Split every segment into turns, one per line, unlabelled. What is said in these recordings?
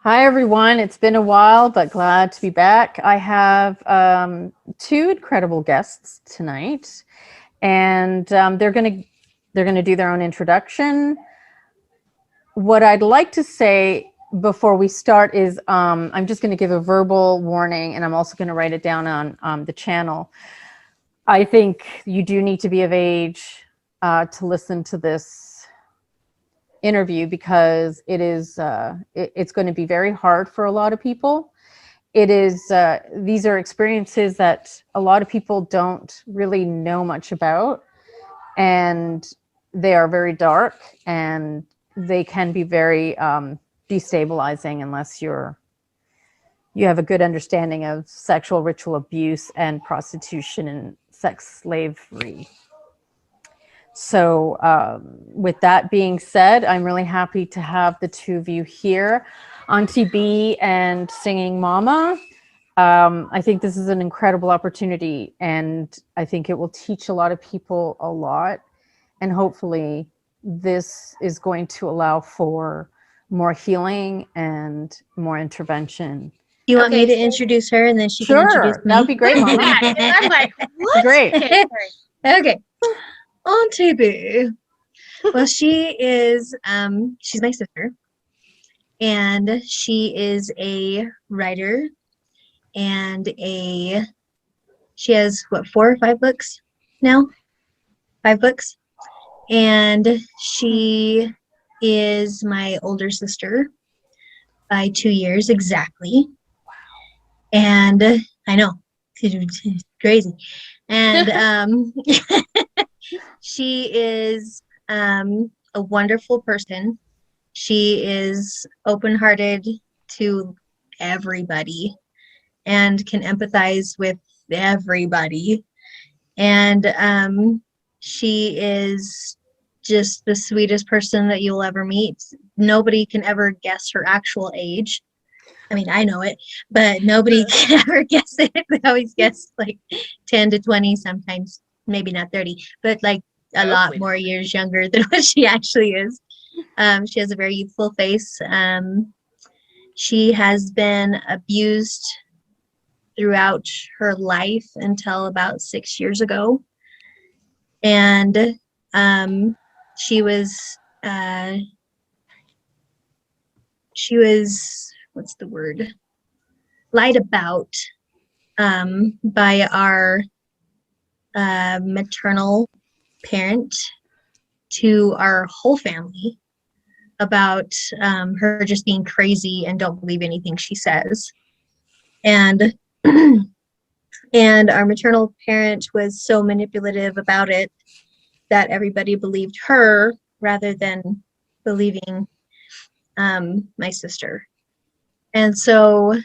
Hi, everyone. It's been a while, but glad to be back. I have two incredible guests tonight, and they're gonna do their own introduction. What I'd like to say before we start is I'm just going to give a verbal warning, and I'm also going to write it down on the channel. I think you do need to be of age to listen to this interview because it's going to be very hard for a lot of people. These are experiences that a lot of people don't really know much about, and they are very dark, and they can be very destabilizing unless you have a good understanding of sexual ritual abuse and prostitution and sex slavery. So with that being said, I'm really happy to have the two of you here, Aunty B and Singing Mama. I think this is an incredible opportunity, and I think it will teach a lot of people a lot. And hopefully this is going to allow for more healing and more intervention.
You want me to introduce her and then she can introduce me?
That would be great, Mama.
I'm like, what?
Great.
Okay. Aunty B. Well, she is, she's my sister. And she is a writer and she has, 4 or 5 books now? 5 books. And she is my older sister by 2 years exactly. And I know, it's crazy. And she is a wonderful person. She is open-hearted to everybody and can empathize with everybody. And she is just the sweetest person that you'll ever meet. Nobody can ever guess her actual age. I mean, I know it, but nobody can ever guess it. They always guess like 10 to 20, sometimes maybe not 30, but like a lot more years younger than what she actually is. She has a very youthful face. She has been abused throughout her life until about 6 years ago. And she was what's the word, lied about by our maternal parent to our whole family about her just being crazy and don't believe anything she says. And and our maternal parent was so manipulative about it that everybody believed her rather than believing my sister. And so,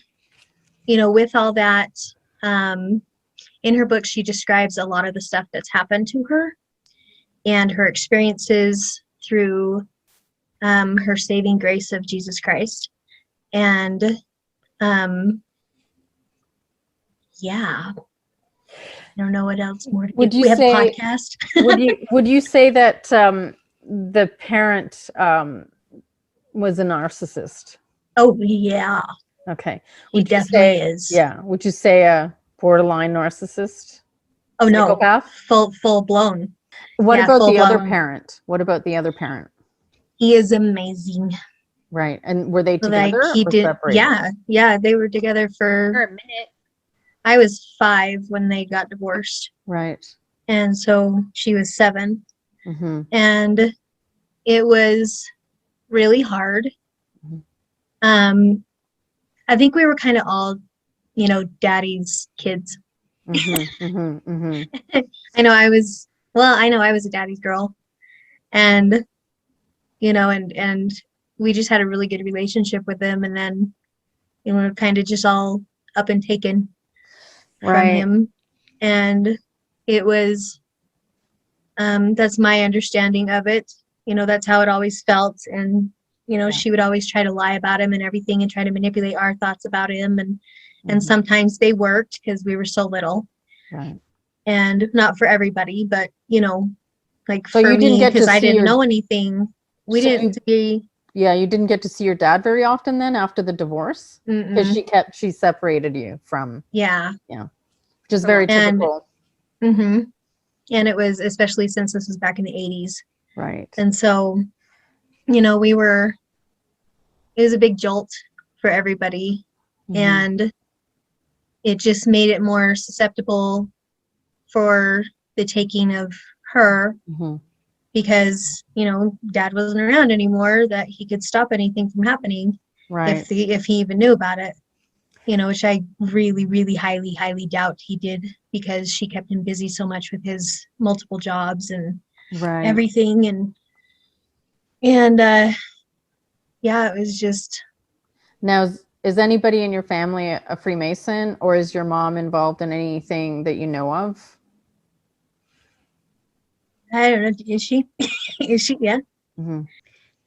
with all that, in her book, she describes a lot of the stuff that's happened to her and her experiences through her saving grace of Jesus Christ. And yeah, I don't know what else more. We have a podcast.
would you say that the parent was a narcissist?
Oh yeah.
Okay.
He definitely is.
Yeah. Would you say a borderline narcissist?
Oh
psychopath?
No. Full blown.
What about the other parent? What about the other parent?
He is amazing.
Right. And were they together or
separated? Yeah. They were together for a minute. I was 5 when they got divorced.
Right.
And so she was 7.
Mm-hmm.
And it was really hard. Mm-hmm. I think we were kind of all, daddy's kids.
Mm-hmm. Mm-hmm. Mm-hmm.
I know I was a daddy's girl. And, and we just had a really good relationship with them. And then, kind of just all up and taken from him. And it was, that's my understanding of it. That's how it always felt. And, she would always try to lie about him and everything and try to manipulate our thoughts about him. And sometimes they worked because we were so little.
Right.
And not for everybody, but, like
so
for me, because I didn't
know
anything. We didn't see.
Yeah, you didn't get to see your dad very often then after the divorce? Because
Mm-mm.
she separated you from,
Yeah.
yeah, which is very
And
typical.
mm-hmm. And it was, especially since this was back in the 80s.
Right.
And so, it was a big jolt for everybody. And it just made it more susceptible for the taking of her because, dad wasn't around anymore, that he could stop anything from happening
Right.
if he even knew about it. Which I really, really highly, highly doubt he did, because she kept him busy so much with his multiple jobs and
Right.
everything. And yeah, it was just,
Now, is anybody in your family a Freemason, or is your mom involved in anything that you know of?
I don't know, is she? Is she? Yeah.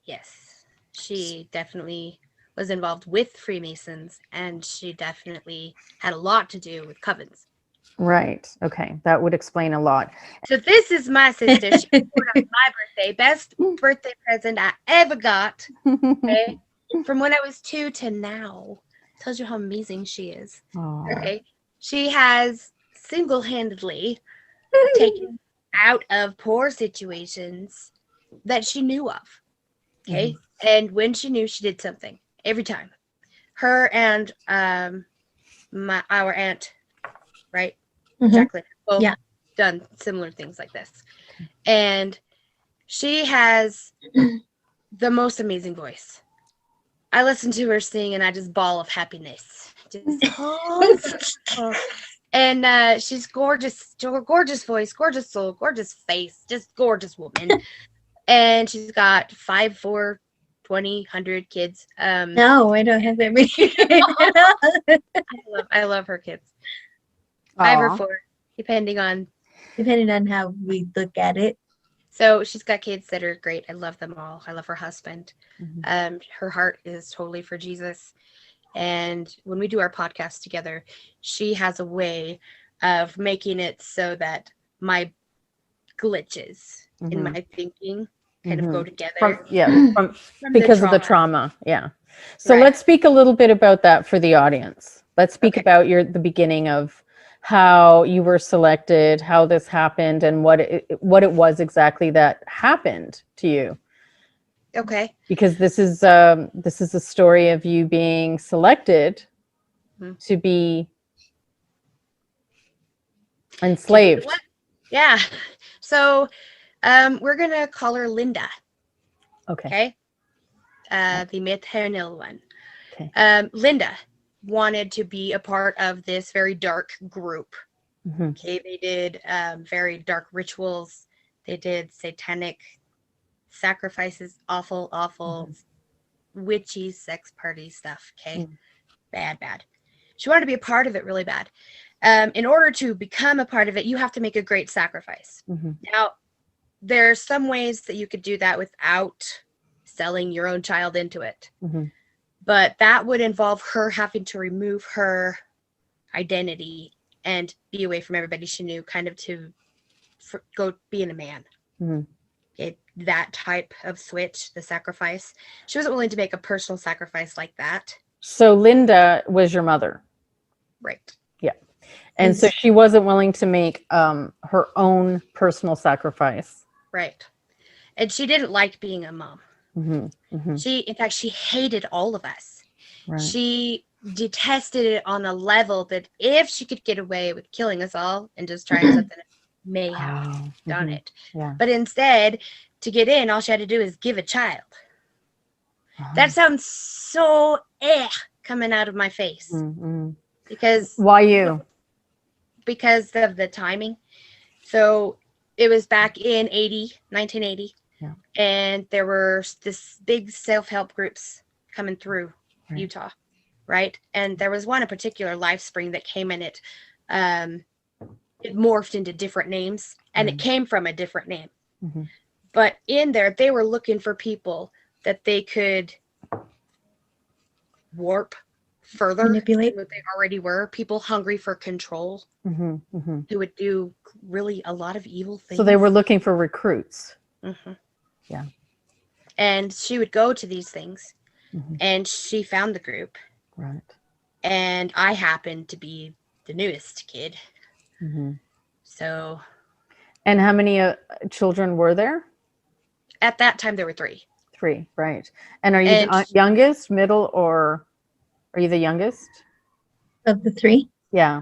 Yes, she definitely was involved with Freemasons, and she definitely had a lot to do with covens.
Right. Okay. That would explain a lot.
So this is my sister. She was born on my birthday. Best birthday present I ever got. Okay? From when I was 2 to now. Tells you how amazing she is.
Aw.
Okay? She has single-handedly taken out of poor situations that she knew of. Okay? And when she knew, she did something. Every time. Her and our aunt, right? Jacqueline, both done similar things like this. And she has the most amazing voice. I listen to her sing and I just bawl of happiness. And she's gorgeous, gorgeous voice, gorgeous soul, gorgeous face, just gorgeous woman. And she's got 5, 4, 20, 100 kids.
No, I don't have that many.
I love her kids.
Aw.
5 or 4, depending on
how we look at it.
So she's got kids that are great. I love them all. I love her husband. Her heart is totally for Jesus. And when we do our podcast together, she has a way of making it so that my glitches in my thinking kind of go together.
Because of the trauma. Yeah. So
Right.
let's speak a little bit about that for the audience. Let's speak about the beginning of how you were selected, how this happened, and what it was exactly that happened to you.
Okay.
Because this is a story of you being selected to be enslaved.
Yeah. So we're gonna call her Linda.
Okay.
The maternal one.
Okay.
Linda wanted to be a part of this very dark group. Okay, they did very dark rituals. They did satanic sacrifices, awful, witchy sex party stuff. Okay, bad. She wanted to be a part of it really bad. In order to become a part of it, you have to make a great sacrifice. Now, there's some ways that you could do that without selling your own child into it. But that would involve her having to remove her identity and be away from everybody she knew, kind of to go being a man. That type of switch, the sacrifice. She wasn't willing to make a personal sacrifice like that.
So Linda was your mother.
Right.
Yeah. And so she wasn't willing to make her own personal sacrifice.
Right. And she didn't like being a mom. In fact, she hated all of us. Right. She detested it on a level that if she could get away with killing us all and just trying something, may have done it. Yeah. But instead, to get in, all she had to do is give a child. That sounds so coming out of my face. Because
why you?
Because of the timing. So it was back in 1980. Yeah. And there were this big self-help groups coming through Utah, right? And there was one in particular, LifeSpring, that came in it. It morphed into different names, and it came from a different name. But in there, they were looking for people that they could warp further, manipulate what they already were. People hungry for control, who would do really a lot of evil things.
So they were looking for recruits.
Yeah. And she would go to these things,
Mhm.
and she found the group.
Right.
And I happened to be the newest kid.
Hmm.
So
And how many children were there?
at that time, there were 3.
3, right. And are you
And
the youngest, middle, or are you the youngest?
Of the 3,
Yeah.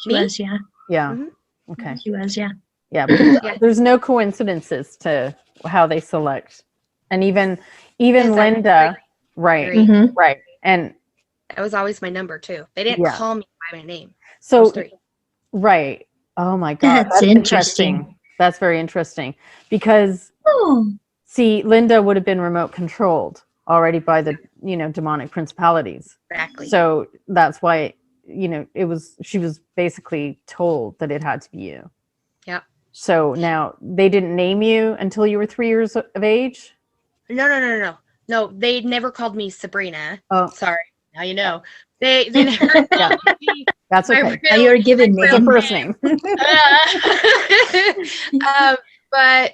she
Me?
was, yeah.
Yeah.
Mhm.
Okay.
She was, yeah.
Yeah, because
Yeah.
there's no coincidences to how they select. And even
Yes, I-
Linda, right,
Three.
Mhm.
right. And
That was always my number, too. They didn't
yeah.
call me by my name.
So
Those 3.
right. Oh my God.
That's
That's
interesting.
interesting. That's very interesting. Because
Oh.
see, Linda would have been remote controlled already by the, demonic principalities.
Exactly.
So that's why, she was basically told that it had to be you.
Yeah.
So now they didn't name you until you were 3 years of age?
No, they never called me Sabrina.
Oh,
Sorry. Now you know. They never called me
that's
my
okay.
Now
real,
you're a given
It's a
name.
first name.
But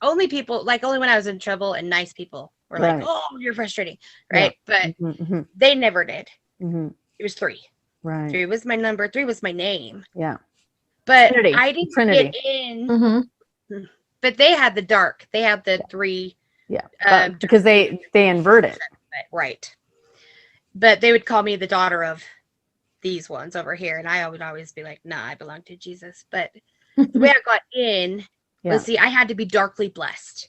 only people, like only when I was in trouble and nice people were like,
Right.
oh, you're frustrating. Right. But
Mm-hmm,
they never did.
mm-hmm.
It was 3.
Right.
3 was my number. 3 was my name.
Yeah.
But
Trinity.
I didn't
Trinity.
get in.
Mhm.
But they had the dark. They had the 3.
Yeah. But because they invert it.
Right. But they would call me the daughter of these ones over here. And I would always be like, nah, I belong to Jesus. But the way I got in
Yeah.
was, see, I had to be darkly blessed.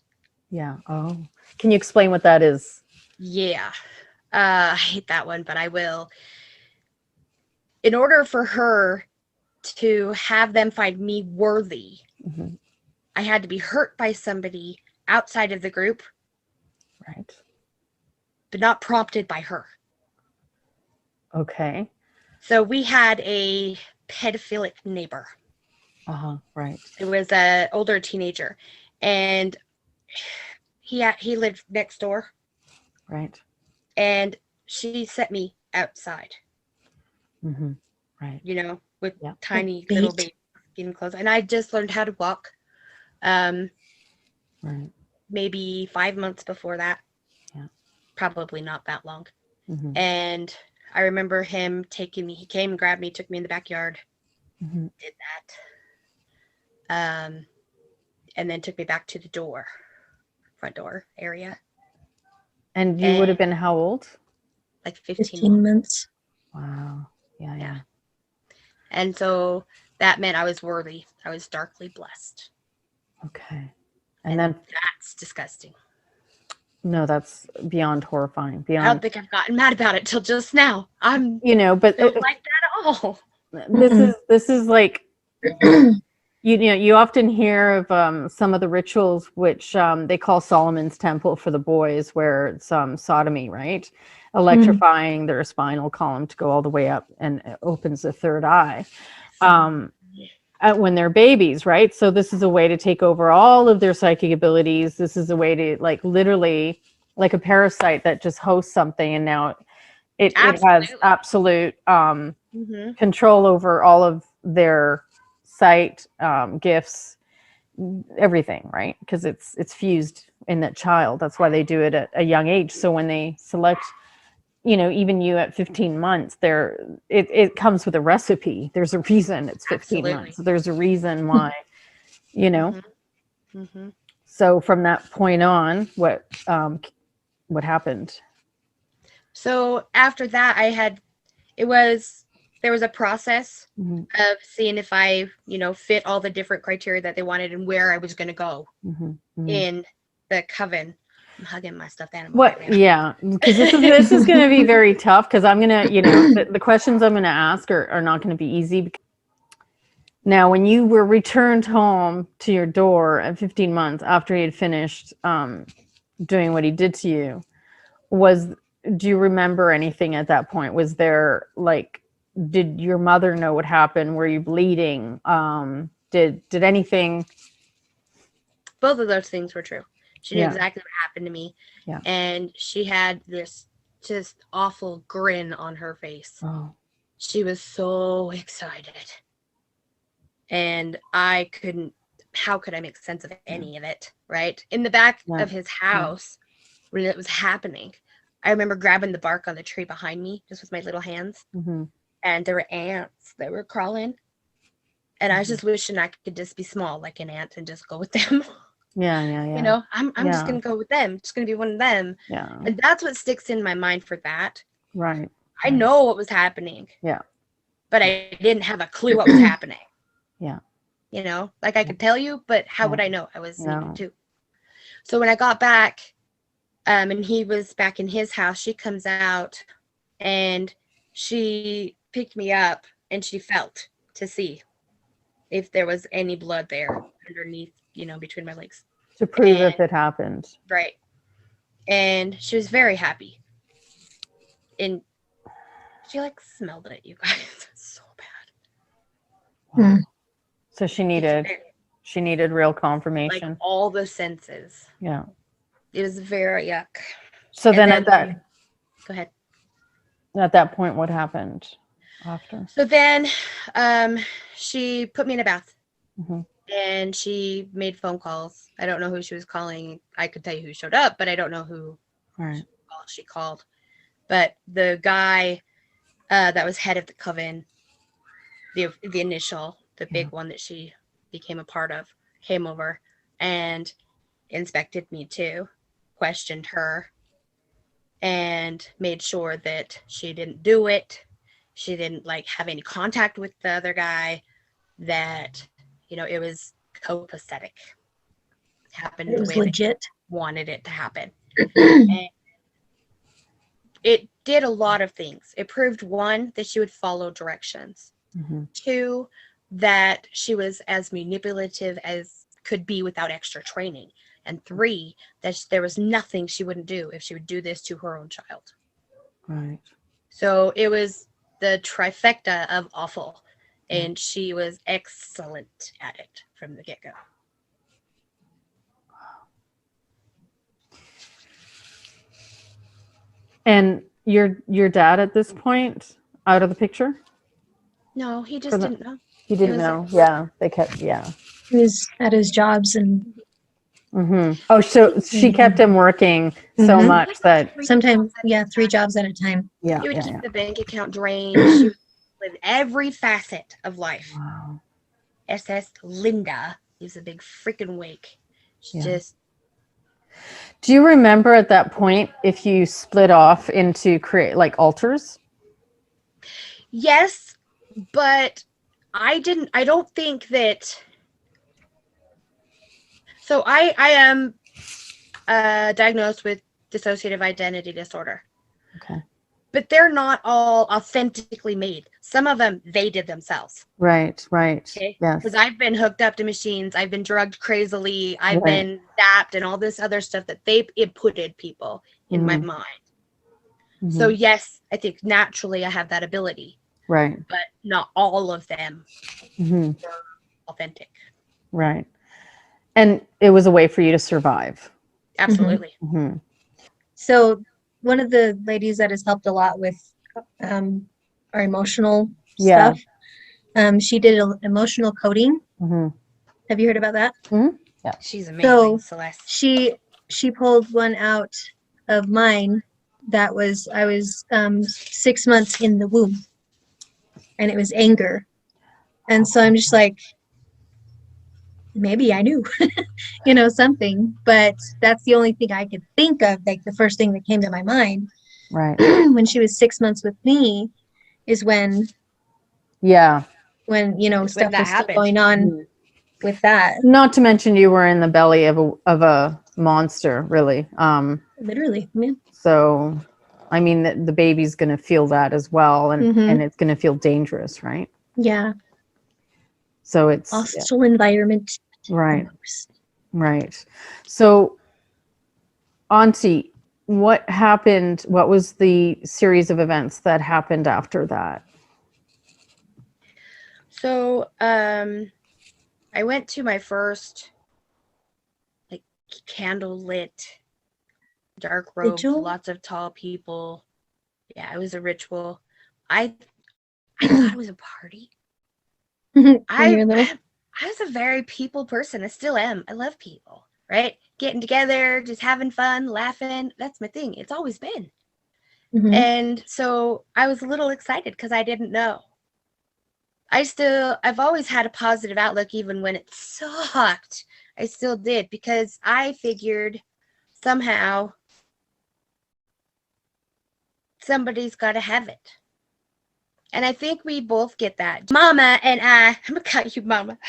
Yeah. Oh. Can you explain what that is?
Yeah. I hate that one, but I will. In order for her to have them find me worthy,
Mm-hmm.
I had to be hurt by somebody outside of the group,
Right.
but not prompted by her.
Okay.
So we had a pedophilic neighbor.
Right.
It was an older teenager, and he lived next door,
Right.
and she set me outside,
Mm-hmm. Right.
with
Yeah.
tiny
Bait.
little baby skin clothes. And I just learned how to walk.
Right.
Maybe 5 months before that.
Yeah.
Probably not that long.
Mm-hmm.
And I remember him taking me. He came and grabbed me, took me in the backyard,
Mm-hmm.
did that, and then took me back to the front door area.
And you would have been how old?
Like 15
15 months.
Wow. Yeah.
Yeah. And so that meant I was worthy. I was darkly blessed.
Okay.
And
then
that's disgusting.
no, that's beyond horrifying.
I
Beyond.
don't think I've gotten mad about it till just now. I'm
But
don't like that at all.
this is like you often hear of some of the rituals which they call Solomon's Temple for the boys, where it's sodomy, right? Electrifying their spinal column to go all the way up, and it opens the third eye when they're babies, right? So this is a way to take over all of their psychic abilities. This is a way to literally like a parasite that just hosts something, and now it has absolute control over all of their sight, gifts, everything, right? Because it's fused in that child. That's why they do it at a young age. So when they select, even you at 15 months, it comes with a recipe. There's a reason it's 15 months. There's a reason why,
Mm-hmm.
So from that point on, what happened?
So after that, there was a process of seeing if I, fit all the different criteria that they wanted and where I was going to go in the coven. I'm hugging my stuffed animal.
What? Right now. Yeah, because this is going to be very tough. Because I'm going to, the questions I'm going to ask are not going to be easy. Now, when you were returned home to your door at 15 months after he had finished doing what he did to you, do you remember anything at that point? Was there did your mother know what happened? Were you bleeding? Did anything?
Both of those things were true. She knew exactly what happened to me.
Yeah.
And she had this just awful grin on her face.
Oh.
She was so excited. And I couldn't how could I make sense of any of it, right? In the back
Yeah.
of his house, when it was happening, I remember grabbing the bark on the tree behind me, just with my little hands,
Mm-hmm.
and there were ants that were crawling. And I was just wishing I could just be small like an ant and just go with them.
Yeah.
You know, I'm just
Yeah.
gonna go with them. Just gonna be one of them.
Yeah.
And that's what sticks in my mind for that.
Right.
I know what was happening.
Yeah.
But I didn't have a clue what was happening.
Yeah.
You know, like I could tell you, but how would I know? I was
No.
sleeping too. So when I got back, and he was back in his house, she comes out and she picked me up and she felt to see if there was any blood there underneath, you know, between my legs.
To prove if it happened.
Right. And she was very happy. And she like smelled it, you guys. It's so bad.
Wow. So she needed real
Like
confirmation.
all the senses.
Yeah.
It was very yuck.
So
And
then
go ahead.
at that point, what happened after?
So then she put me in a bath.
Mm-hmm.
And she made phone calls. I don't know who she was calling. I could tell you who showed up, but I don't know who
Right.
she called. But the guy that was head of the coven, the initial, the big one that she became a part of, came over and inspected me too, questioned her, and made sure that she didn't do it. She didn't like have any contact with the other guy, that, you know, it was copacetic. It happened
It
the
was
way
legit.
they wanted it to happen. And it did a lot of things. It proved, one, that she would follow directions.
Mm-hmm.
Two, that she was as manipulative as could be without extra training. And three, that there was nothing she wouldn't do if she would do this to her own child.
Right.
So it was the trifecta of awful. And she was excellent at it from the get-go.
And your dad at this point out of the picture?
No, he just didn't know.
He didn't know. Yeah, they kept. Yeah.
He was at his jobs and
Mm-hmm. Oh, so she kept him working so
Mhm.
much that
sometimes, 3 jobs at a time.
yeah.
He would
Yeah.
keep
Yeah.
the bank account drained. She would with every facet of life.
Wow.
SS Linda gives a big freaking wake. She
Yeah.
just,
Do you remember at that point if you split off into create like altars?
yes, but I don't think that. So I am diagnosed with dissociative identity disorder.
Okay.
But they're not all authentically made. Some of them they did themselves.
Right.
Okay.
Yes.
Because I've been hooked up to machines, I've been drugged crazily, I've
Right.
been zapped and all this other stuff that they inputted people in my mind.
Mhm.
So yes, I think naturally I have that ability,
Right.
but not all of them
Mhm.
were authentic.
Right. And it was a way for you to survive.
Absolutely.
Mm-hmm.
So one of the ladies that has helped a lot with our emotional
Yeah.
stuff, she did emotional coding.
Mm-hmm.
Have you heard about that?
Mm-hmm. Yeah.
She's amazing,
So
Celeste.
she pulled one out of mine that was, I was 6 months in the womb, and it was anger. And so I'm just like, maybe I knew, something, but that's the only thing I could think of. Like the first thing that came to my mind
Right.
when she was 6 months with me is when
Yeah.
stuff
that
was still
happened.
going on with that.
Not to mention you were in the belly of a monster, really.
Literally, yeah.
So, I mean, the baby's going to feel that as well, and
Mhm.
and it's going to feel dangerous, right?
Yeah,
So it's
hostile environment.
right,
almost.
right. So, Auntie, what happened? What was the series of events that happened after that?
So I went to my first like candlelit dark robe,
Ritual?
lots of tall people. Yeah, it was a ritual. I thought it was a party.
When you're little.
I was a very people person. I still am. I love people, right? Getting together, just having fun, laughing. That's my thing. It's always been.
Mhm.
And so I was a little excited because I didn't know. I've always had a positive outlook, even when it sucked. I still did, because I figured somehow somebody's got to have it. And I think we both get that. Mama and I'm going to call you Mama.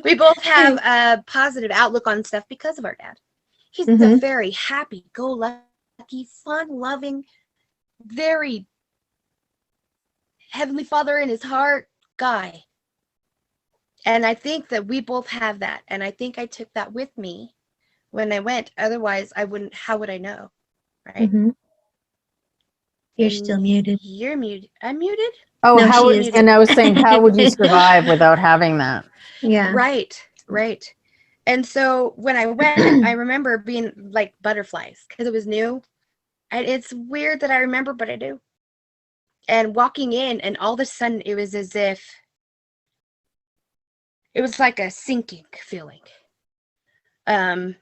We both have a positive outlook on stuff because of our dad. He's a
Mhm.
very happy-go-lucky, fun-loving, very Heavenly Father in his heart guy. And I think that we both have that. And I think I took that with me when I went. Otherwise, I wouldn't. How would I know? Right?
Mhm. You're
And
still muted.
You're muted. I'm muted?
Oh,
No,
how
she
would,
is.
and I was saying, how would you survive without having that?
Yeah.
Right. And so when I went, I remember being like butterflies because it was new. And it's weird that I remember, but I do. And walking in, and all of a sudden, it was as if it was like a sinking feeling. A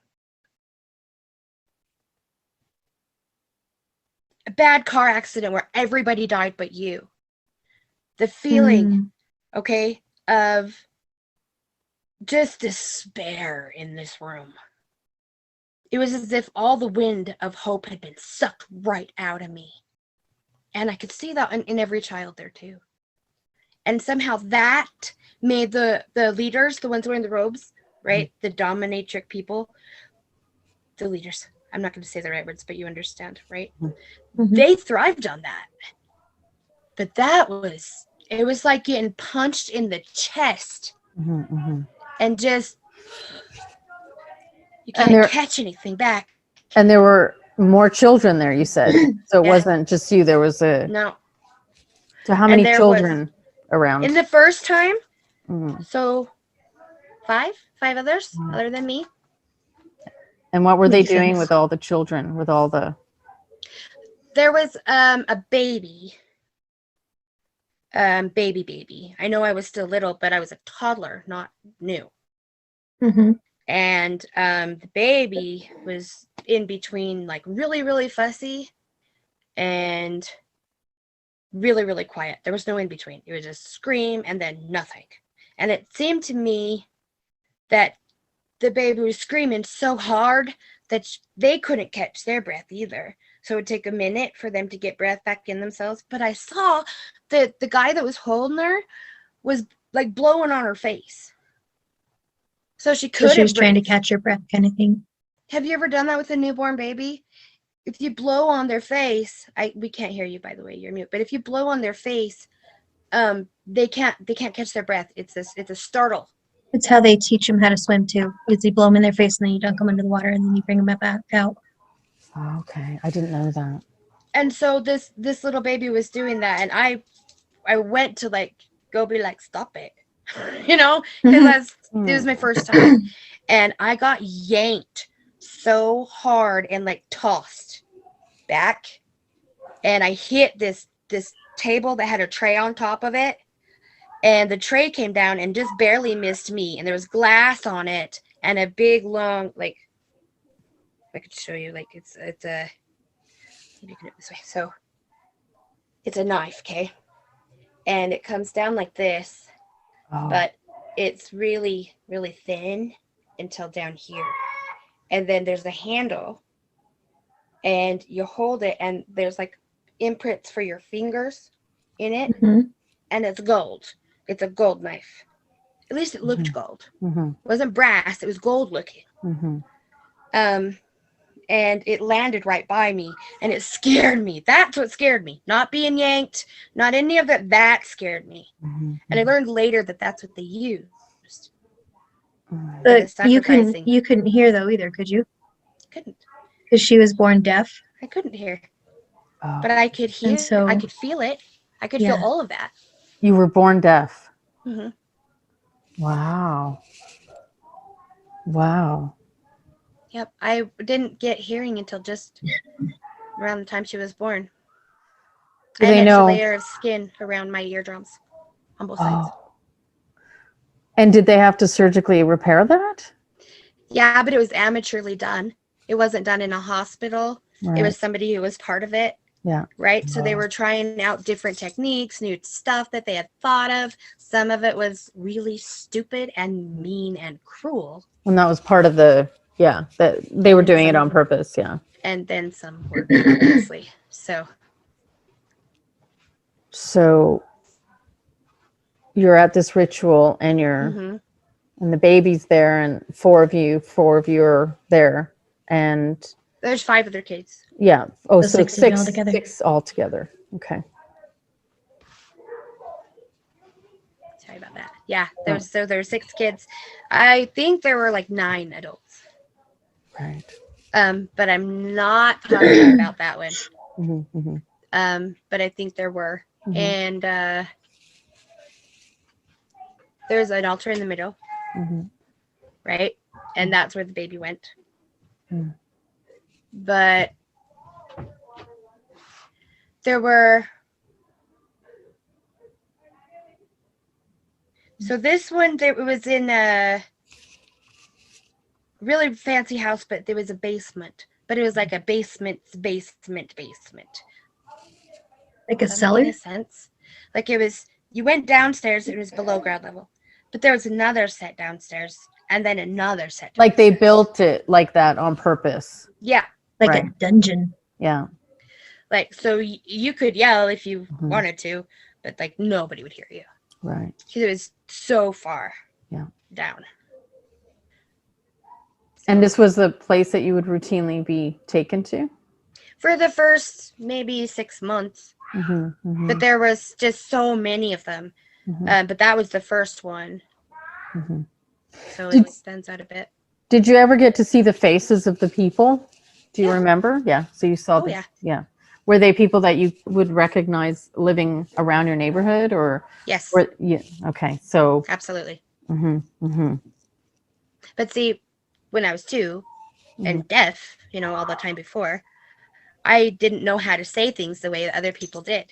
bad car accident where everybody died but you. The feeling, okay, of just despair in this room. It was as if all the wind of hope had been sucked right out of me. And I could see that in every child there too. And somehow that made the leaders, the ones wearing the robes, right? The dominatrix people, the leaders. I'm not going to say the right words, but you understand, right?
Mhm.
They thrived on that. But it was like getting punched in the chest and just, you can't catch anything back.
And there were more children there, you said. So it wasn't just you. There was
No.
So how many children around?
In the first time,
Mhm.
so five others other than me.
And what were they
Makes
doing
sense.
with all the children, with all the...
There was a baby. Baby. I know I was still little, but I was a toddler, not new.
Mhm.
And the baby was in between, like really, really fussy and really, really quiet. There was no in between. It was just scream and then nothing. And it seemed to me that the baby was screaming so hard that they couldn't catch their breath either. So it would take a minute for them to get breath back in themselves. But I saw that the guy that was holding her was like blowing on her face. So she couldn't
So she was trying to
breathe.
catch her breath, kind of thing.
Have you ever done that with a newborn baby? If you blow on their face, we can't hear you, by the way, you're mute. But if you blow on their face, they can't catch their breath. It's a startle.
It's how they teach them how to swim too. Is you blow them in their face and then you dunk them under the water and then you bring them back out.
Oh, okay, I didn't know that.
And so this little baby was doing that, and I went to like go be like, stop it, you know, because it was my first time, and I got yanked so hard and like tossed back, and I hit this table that had a tray on top of it, and the tray came down and just barely missed me, and there was glass on it and a big long, like, I could show you, like it's a, maybe you can do it this way. So it's a knife, okay, and it comes down like this, but it's really, really thin until down here, and then there's a handle, and you hold it, and there's like imprints for your fingers in it, and it's gold. It's a gold knife. At least it looked gold. It wasn't brass. It was gold looking. And it landed right by me, and it scared me. That's what scared me. Not being yanked, not any of that. That scared me. And I learned later that that's what they used.
But you couldn't hear though either, could you?
Couldn't.
Because she was born deaf.
I couldn't hear. But I could hear.
So,
I could feel it. I could feel all of that.
You were born deaf.
Mm-hmm.
Wow. Wow.
Yep. I didn't get hearing until just around the time she was born. I had an extra layer of skin around my eardrums on both sides.
And did they have to surgically repair that?
Yeah, but it was amateurly done. It wasn't done in a hospital.
Right.
It was somebody who was part of it.
Yeah.
Right. So they were trying out different techniques, new stuff that they had thought of. Some of it was really stupid and mean and cruel.
And that was part of that they were doing it on purpose. Yeah.
And then some were, obviously.
So you're at this ritual and and the baby's there and four of you are there. And
there's 5 other kids.
yeah. Oh, so
6 altogether.
6 altogether. Okay.
Sorry about that. Yeah, there's 6 kids. I think there were like 9 adults.
Right.
But I'm not positive about that one.
Mm-hmm, mm-hmm.
But I think there were.
Mm-hmm.
And there's an altar in the middle.
Mm-hmm.
Right? And that's where the baby went.
Mm.
But there were, so this one, it was in a really fancy house, but there was a basement, but it was like a basement.
Like a cellar?
Make sense? Like it was, you went downstairs, it was below ground level, but there was another set downstairs and then another set downstairs.
Like they built it like that on purpose.
Yeah.
Like
Right.
a dungeon.
Yeah.
Like, so you could yell if you wanted to, but like nobody would hear you.
Right.
Because it was so far down.
And this was the place that you would routinely be taken to?
For the first maybe 6 months.
Mm-hmm, mm-hmm,
But there was just so many of them.
mm-hmm,
But that was the first one.
mm-hmm.
So it stands out a bit.
Did you ever get to see the faces of the people? Do you remember? Yeah. So you saw yeah. Were they people that you would recognize living around your neighborhood or?
Yes.
Okay. So.
Absolutely.
Mm-hmm, mm-hmm.
But see, when I was 2 and deaf, all the time before, I didn't know how to say things the way that other people did.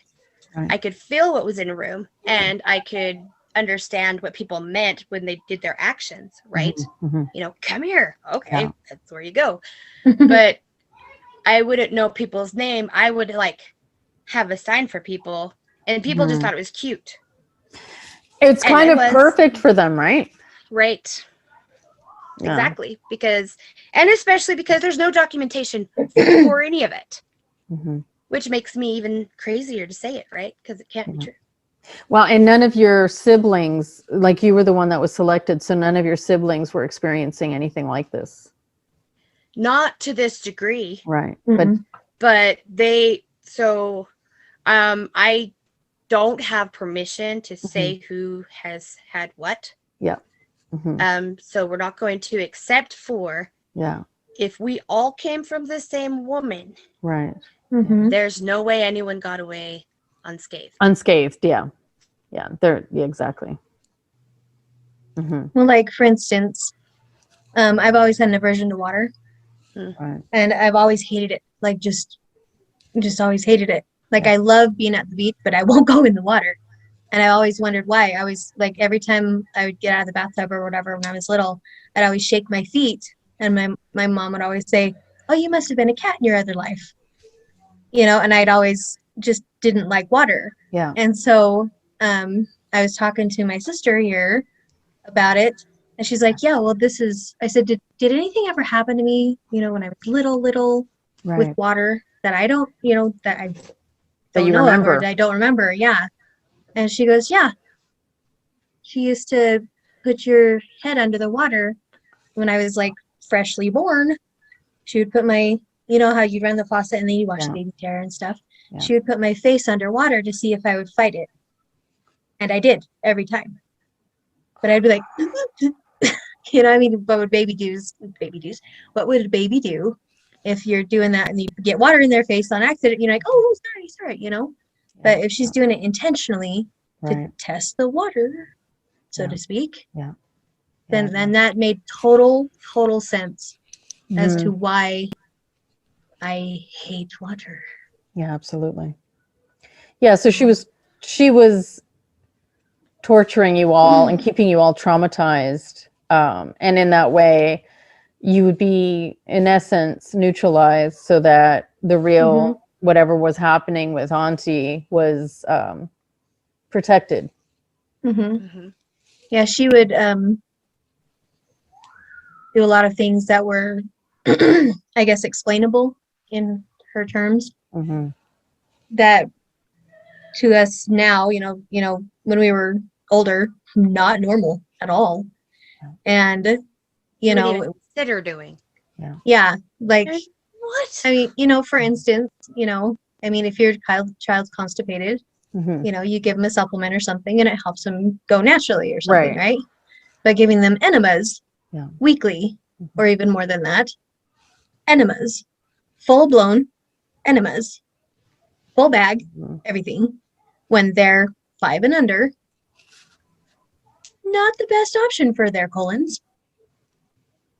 Right.
I could feel what was in a room and I could understand what people meant when they did their actions, right?
Mm-hmm.
Come here. Okay,
Yeah.
that's where you go. But I wouldn't know people's name. I would have a sign for people and people just thought it was cute.
It's kind of perfect for them, right?
Right.
Yeah.
Exactly. And especially because there's no documentation for any of it, which makes me even crazier to say it, right? Because it can't be true.
Well, and none of your siblings, like you were the one that was selected, so none of your siblings were experiencing anything like this.
Not to this degree.
Right.
But I don't have permission to say who has had what.
Yeah.
So we're not going to, except for if we all came from the same woman.
Right.
There's no way anyone got away unscathed.
Yeah. Yeah. Exactly.
Well, like for instance, I've always had an aversion to water.
Right.
And I've always hated it. Like just always hated it. Like I love being at the beach, but I won't go in the water. And I always wondered why. I always, like, every time I would get out of the bathtub or whatever when I was little, I'd always shake my feet. And my mom would always say, oh, you must have been a cat in your other life. And I'd always just didn't like water.
Yeah.
And so I was talking to my sister here about it. And she's like, yeah, well, I said, did anything ever happen to me, when I was little with water that I don't, that I don't know of, or that I don't remember. Yeah. And she goes, yeah. She used to put your head under the water when I was like freshly born. She would put my, how you run the faucet and then you wash the baby's hair and stuff. Yeah. She would put my face underwater to see if I would fight it. And I did every time. But I'd be like, what would baby do? What would a baby do if you're doing that and you get water in their face on accident? You're like, oh, sorry, But if she's doing it intentionally to test the water, so to speak, then that made total sense as to why I hate water.
Yeah, absolutely. Yeah, so she was torturing you all and keeping you all traumatized. And in that way, you would be, in essence, neutralized so that the real, whatever was happening with Auntie was protected.
Yeah, she would do a lot of things that were, I guess, explainable in her terms. That to us now, when we were older, not normal at all. And
You wouldn't even consider doing.
yeah, like
what?
I mean, for instance, if your child's constipated, you give them a supplement or something and it helps them go naturally or something, right? By giving them enemas weekly or even more than that, enemas, full-blown enemas, full bag, everything, when they're 5 and under, not the best option for their colons.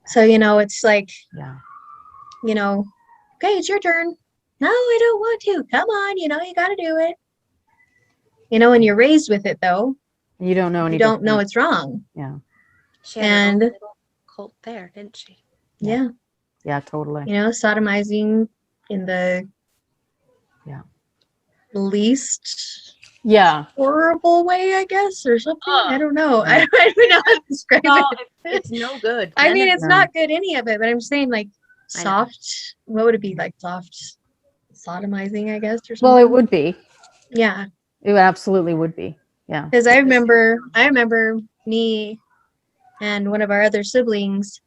So, it's like, okay, it's your turn. No, I don't want to. Come on, you got to do it. When you're raised with it, though,
you don't know
you don't know it's wrong.
Yeah.
She had her own little cult there, didn't she?
Yeah.
Yeah, totally.
Sodomizing in the least horrible way, I guess, or something. I don't know. I don't even know how to describe it.
It's no good.
I mean, it's not good, any of it, but I'm saying like soft. What would it be like? Soft sodomizing, I guess, or something.
Well, it would be.
Yeah.
It absolutely would be. Yeah.
Because I remember me and one of our other siblings,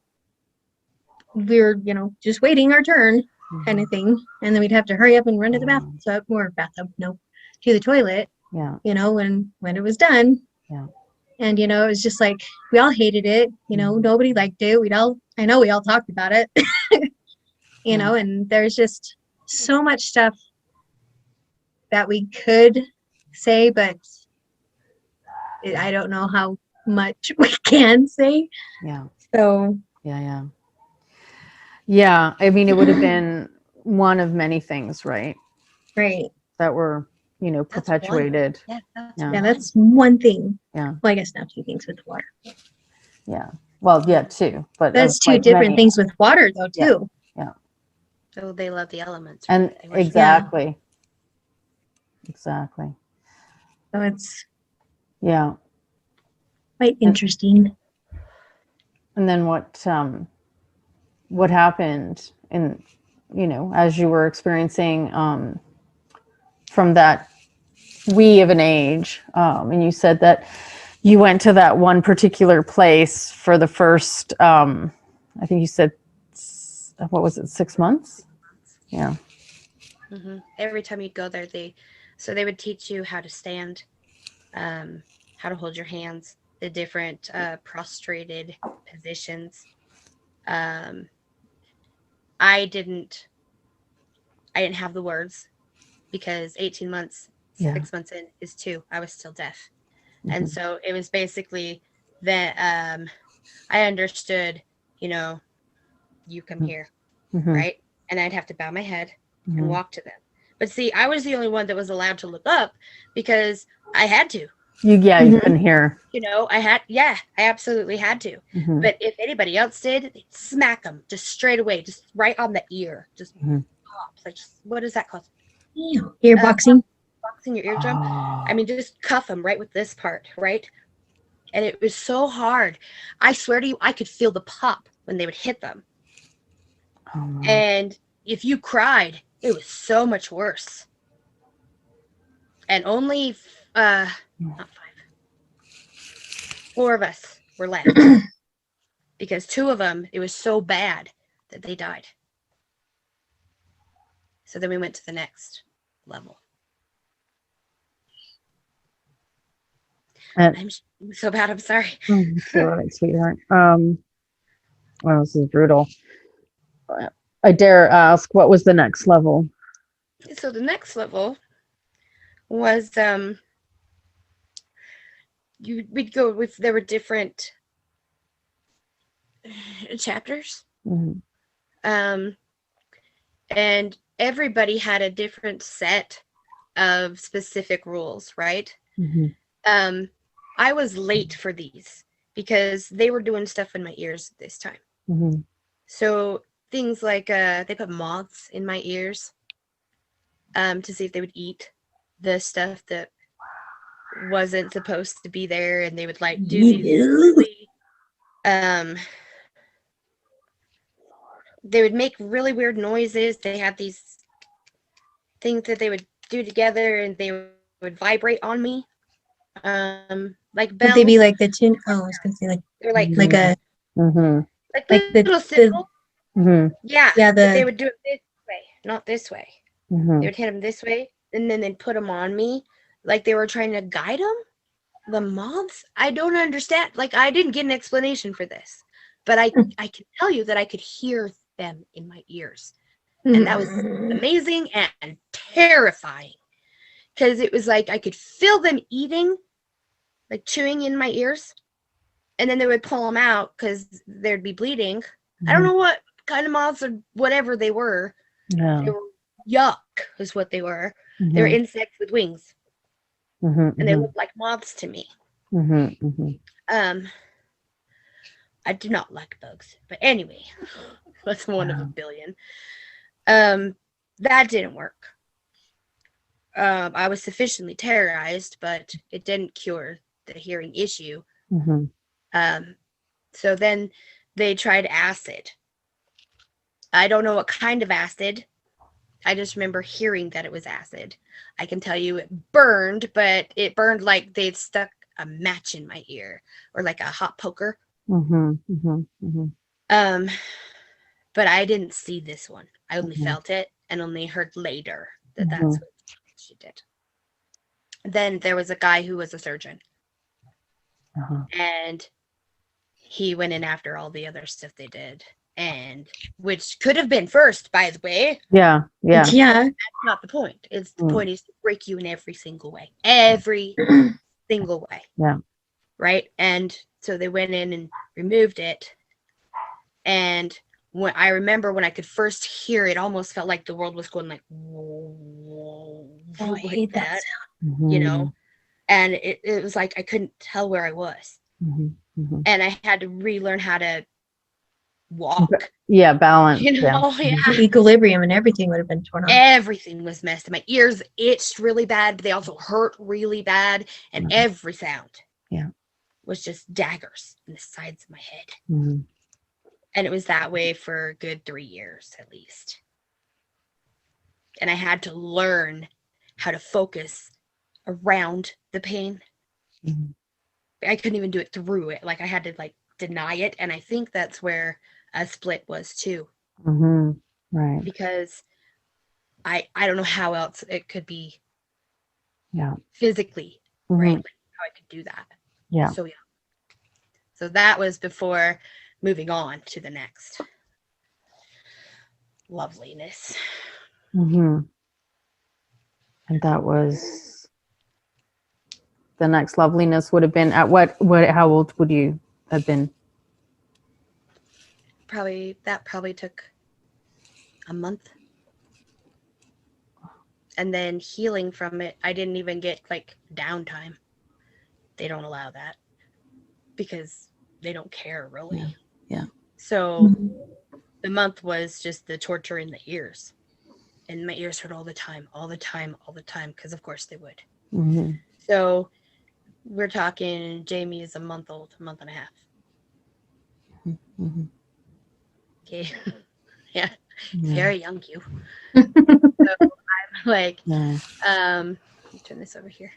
we were, just waiting our turn kind of thing. And then we'd have to hurry up and run to the bathtub, to the toilet.
Yeah.
When it was done.
Yeah.
And, it was just like, we all hated it. Nobody liked it. I know we all talked about it, and there's just so much stuff that we could say, but I don't know how much we can say.
Yeah.
So.
Yeah. Yeah. I mean, it would have been one of many things, right?
Right.
That were, perpetuated.
That's one thing.
Yeah.
Well, I guess now 2 things with water.
Yeah. Well, yeah, 2. But
that's 2 different things with water, though, too.
Yeah.
So they love the elements.
Right? And exactly. Exactly.
So it's
quite
interesting.
And then what happened in, as you were experiencing from that wee of an age, and you said that you went to that one particular place for the first, I think you said, what was it, 6 months? Yeah.
Every time you'd go there, they would teach you how to stand, how to hold your hands, the different prostrated positions. I didn't have the words because 18 months, 6 months in is 2. I was still deaf. And so it was basically that I understood, you come here, right? And I'd have to bow my head and walk to them. But see, I was the only one that was allowed to look up because I had to.
You couldn't hear.
I absolutely had to. But if anybody else did, they'd smack them just straight away, just right on the ear, just pop. Like, what is that called?
Ear boxing.
Boxing your eardrum. I mean, just cuff them right with this part, right? And it was so hard. I swear to you, I could feel the pop when they would hit them. And if you cried, it was so much worse. And only not 5, 4 of us were left because 2 of them, it was so bad that they died. So then we went to the next level. I'm so bad. I'm sorry.
It's all right, sweetheart. Well, this is brutal. I dare ask, what was the next level?
So the next level was we'd go with, there were different chapters, and everybody had a different set of specific rules, right? I was late for these because they were doing stuff in my ears this time.
Mm-hmm.
So things like they put moths in my ears to see if they would eat the stuff that wasn't supposed to be there, and they would like do these really they would make really weird noises. They had these things that they would do together, and they would vibrate on me, like bells.
Would they be like the tin? Oh, I was gonna say
They're like
a
Mm-hmm.
like
like
little cymbals.
Mm-hmm.
Yeah,
yeah,
but they would do it this way, not this way.
Mm-hmm.
They would hit them this way, and then they'd put them on me, like they were trying to guide them. The moths, I don't understand. Like, I didn't get an explanation for this, but I can tell you that I could hear them in my ears, and that was amazing and terrifying, because it was like I could feel them eating, like chewing in my ears, and then they would pull them out because there'd be bleeding.
Mm-hmm.
I don't know what kind of moths or whatever they were.
Yeah.
They were yuck, is what they were.
Mm-hmm.
They were insects with wings,
Mm-hmm.
and they looked like moths to me.
Mm-hmm. Mm-hmm.
I do not like bugs, but anyway, that's one of a billion. That didn't work. I was sufficiently terrorized, but it didn't cure the hearing issue.
Mm-hmm.
So then they tried acid. I don't know what kind of acid. I just remember hearing that it was acid. I can tell you it burned, but it burned like they'd stuck a match in my ear, or like a hot poker.
Mm-hmm. Mm-hmm. Mm-hmm.
But I didn't see this one. I only
Mhm.
felt it and only heard later that
Mhm.
that's what she did. Then there was a guy who was a surgeon,
Uh-huh.
and he went in after all the other stuff they did, and which could have been first, by the way.
Yeah. Yeah.
Yeah.
That's not the point. It's the
Mm.
point is to break you in every single way. Every single way.
Yeah.
Right? And so they went in and removed it. And when I remember when I could first hear it, almost felt like the world was going like, whoa,
Oh, I
like
hate that
you know? And it was like I couldn't tell where I was.
Mm-hmm. Mm-hmm.
And I had to relearn how to walk.
Yeah. Balance.
You know,
Yeah.
yeah.
Equilibrium and everything would have been torn off.
Everything was messed. My ears itched really bad, but they also hurt really bad. And
Mhm.
every sound
Yeah.
was just daggers in the sides of my head.
Mm-hmm.
And it was that way for a good 3 years at least. And I had to learn how to focus around the pain.
Mm-hmm.
I couldn't even do it through it. Like I had to like deny it. And I think that's where a split was too.
Mm-hmm. Right.
Because I don't know how else it could be.
Yeah.
Physically,
Mm-hmm.
right? Like how I could do that.
Yeah.
So yeah. So that was before moving on to the next. Loveliness.
Mm-hmm. And that was the next loveliness would have been at what how old would you have been?
Probably took a month. And then healing from it, I didn't even get like downtime. They don't allow that because they don't care really.
Yeah.
So
Mhm.
the month was just the torture in the ears. And my ears hurt all the time, because of course they would.
Mm-hmm.
So we're talking Jamie is a month old, a month and a half.
Mm-hmm.
Okay. Yeah.
Yeah.
Very young you. So I'm like,
Yeah.
let me turn this over here.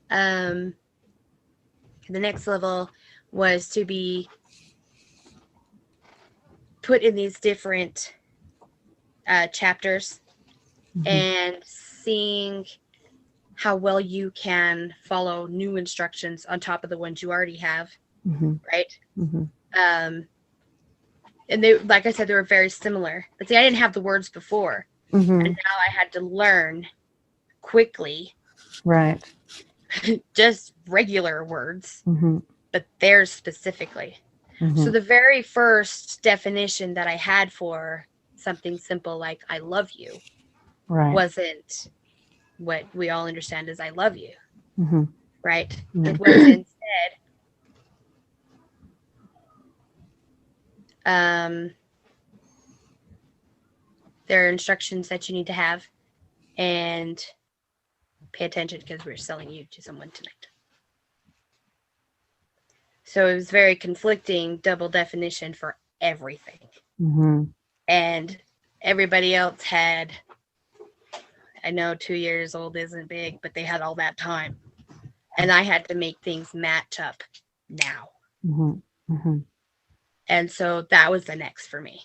The next level was to be put in these different chapters
Mhm.
and seeing how well you can follow new instructions on top of the ones you already have,
Mm-hmm.
right?
Mm-hmm.
And they, like I said, they were very similar. But see, I didn't have the words before,
Mm-hmm.
and now I had to learn quickly
Right.
just regular words,
Mm-hmm.
but theirs specifically.
Mm-hmm.
So the very first definition that I had for something simple like I love you
Right.
wasn't what we all understand as I love you.
Mm-hmm.
right?
Mhm.
It was instead there are instructions that you need to have, and pay attention because we're selling you to someone tonight. So it was very conflicting, double definition for everything.
Mm-hmm.
And everybody else had, I know 2 years old isn't big, but they had all that time. And I had to make things match up now.
Mm-hmm. Mm-hmm.
And so that was the next for me.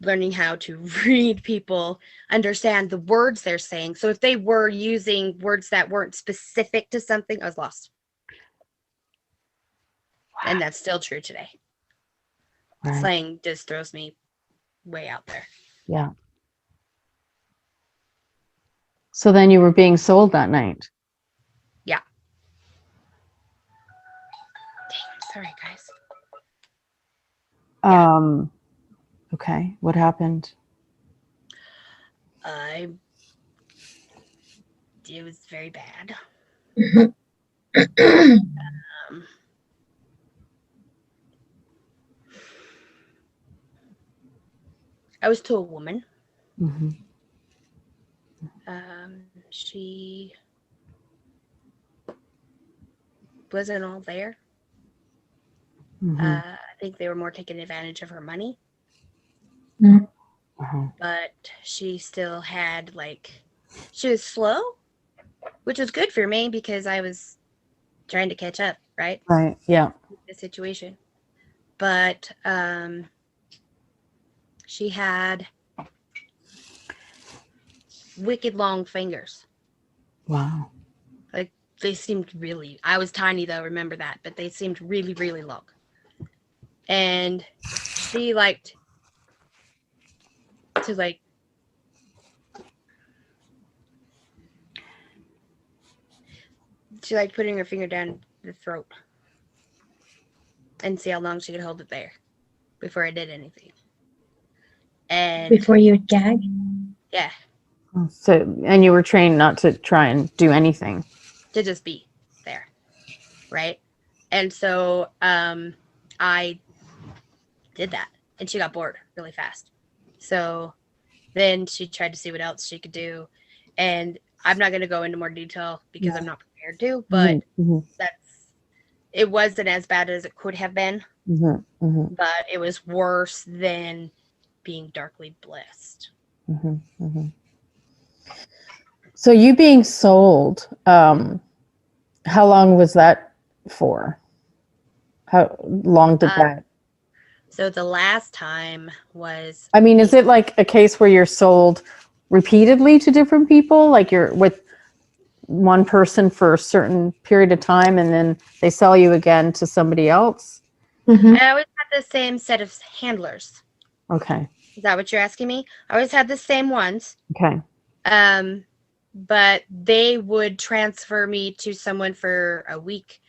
Learning how to read people, understand the words they're saying. So if they were using words that weren't specific to something, I was lost. And that's still true today.
Right.
Slang just throws me way out there.
Yeah. So then you were being sold that night.
Yeah. Dang, sorry, guys. Yeah.
Okay. What happened?
It was very bad. I was to a woman.
Mm-hmm.
She wasn't all there.
Mm-hmm.
I think they were more taking advantage of her money.
Uh-huh.
But she still had, like, she was slow, which was good for me because I was trying to catch up, right?
Right. Yeah.
The situation. But she had wicked long fingers.
Wow.
Like, they seemed really, I was tiny though, remember that, but they seemed really, really long. And she liked to, like, she liked putting her finger down the throat and see how long she could hold it there before I did anything. And
Before you would gag?
yeah,
So, and you were trained not to try and do anything.
to just be there, right? And so I did that, and she got bored really fast. So then she tried to see what else she could do, and I'm not going to go into more detail because I'm not prepared to, but
Mm-hmm.
it wasn't as bad as it could have been,
Mm-hmm. Mm-hmm.
but it was worse than being darkly blessed.
Mm-hmm. Mm-hmm. So you being sold, how long was that for? How long did that?
So the last time was,
I mean, is it like a case where you're sold repeatedly to different people? Like you're with one person for a certain period of time and then they sell you again to somebody else?
Mm-hmm.
I always had the same set of handlers.
Okay.
Is that what you're asking me? I always had the same ones.
Okay.
But they would transfer me to someone for a week,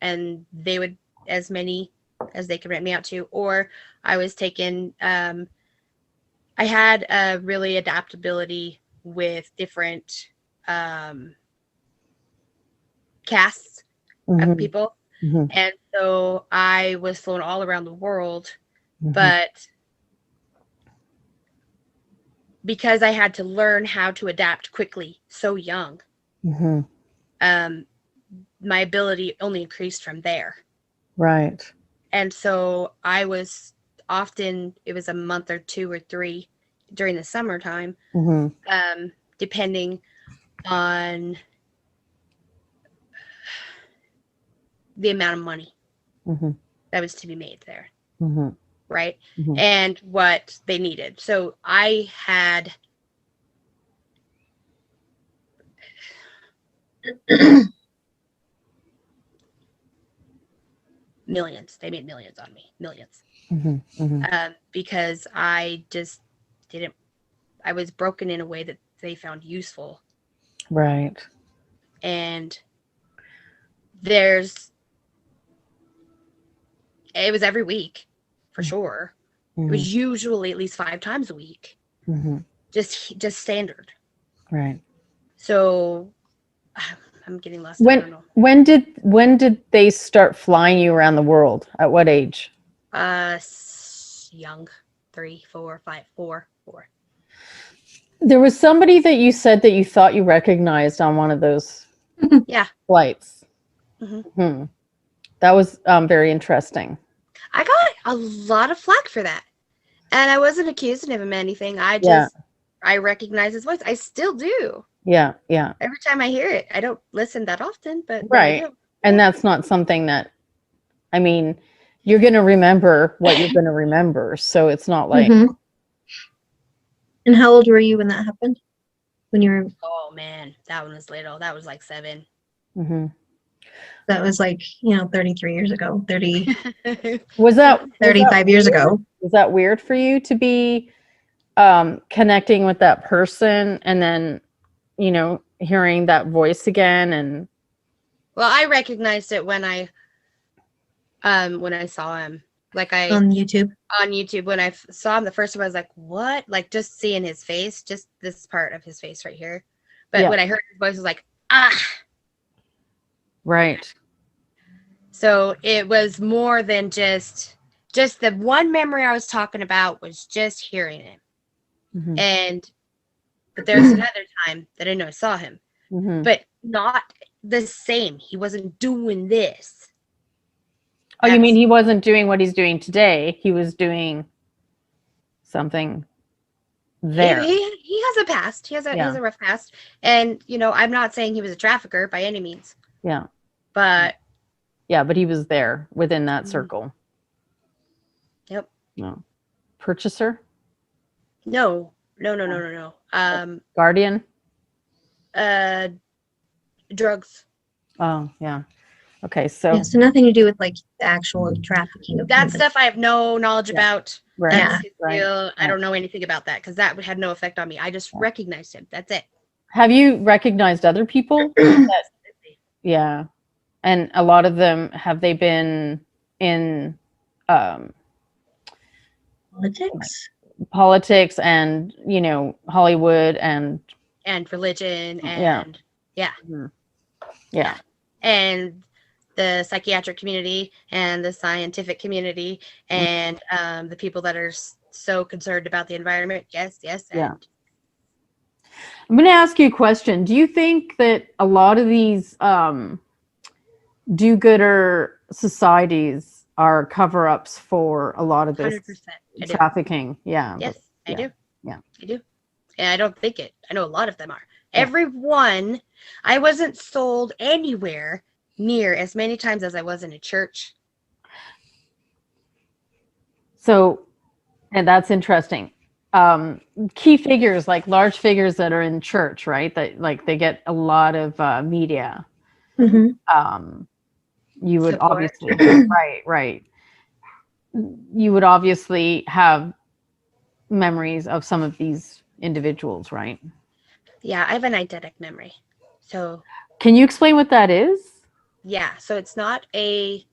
and they would, as many as they could rent me out to, or I was taken. I had a really adaptability with different casts
Mm-hmm.
of people,
Mm-hmm.
and so I was flown all around the world,
Mm-hmm.
but because I had to learn how to adapt quickly so young,
Mm-hmm.
My ability only increased from there.
Right.
And so I was often, it was a month or 2 or 3 during the summertime,
Mm-hmm.
depending on the amount of money
Mm-hmm.
that was to be made there.
Mm-hmm.
Right.
Mm-hmm.
And what they needed. So I had millions. They made millions on me, millions.
Mm-hmm. Mm-hmm.
Because I just didn't, I was broken in a way that they found useful.
Right.
And it was every week for sure.
Mm-hmm.
It was usually at least 5 times a week.
Mm-hmm.
Just standard.
Right.
So I'm getting lost. I don't know.
When did they start flying you around the world? At what age?
Young, 3, 4, 5, 4.
There was somebody that you said that you thought you recognized on one of those
Yeah.
flights.
Hmm.
That was very interesting.
I got a lot of flack for that. And I wasn't accusing him of anything. I recognize his voice. I still do.
Yeah, yeah.
Every time I hear it. I don't listen that often, but
Right.
I do.
And that's not something that, I mean, you're going to remember what you're going to remember. So it's not like,
Mhm. And how old were you when that happened? When you were,
Oh man, that one was little. That was like 7.
mhm.
that was like, 33 years ago, 30,
Was that
35 years ago.
Was that weird for you to be connecting with that person and then, hearing that voice again? And
Well, I recognized it when I saw him. Like
On YouTube.
on YouTube, when I saw him the first time, I was like, what? Like just seeing his face, just this part of his face right here. But
Yeah.
when I heard his voice, I was like, ah.
right.
So it was more than just the one memory I was talking about was just hearing him.
Mhm.
But there's another time that I know I saw him,
Mhm.
but not the same. He wasn't doing this.
Oh, you mean he wasn't doing what he's doing today? He was doing something there.
He has a past. He has a rough past. And, I'm not saying he was a trafficker by any means.
Yeah.
But
Yeah, but he was there within that circle.
Yep.
No. Purchaser?
No.
Guardian?
Drugs.
Oh, yeah. Okay, so
Yeah, so nothing to do with like the actual trafficking of
that
humans.
stuff I have no knowledge about.
right.
That's his
right.
deal. I don't know anything about that because that had no effect on me. I just recognized him. That's it.
Have you recognized other people? Yeah. And a lot of them, have they been in
Politics.
and, Hollywood and
religion
Yeah.
and yeah.
Mhm. Yeah.
And the psychiatric community and the scientific community and the people that are so concerned about the environment. Yes.
Yeah.
And
I'm going to ask you a question. Do you think that a lot of these do-gooder societies are cover-ups for a lot of this
100%.
trafficking? Yeah.
Yes, I do.
Yeah.
I do. And I don't think it. I know a lot of them are. Yeah. Everyone. I wasn't sold anywhere near as many times as I was in a church.
So, and that's interesting. Key figures, like large figures that are in church, right? That like they get a lot of media.
Mm-hmm.
You would
Support.
obviously, right. You would obviously have memories of some of these individuals, right?
Yeah, I have an eidetic memory. So,
can you explain what that is?
Yeah, so it's not a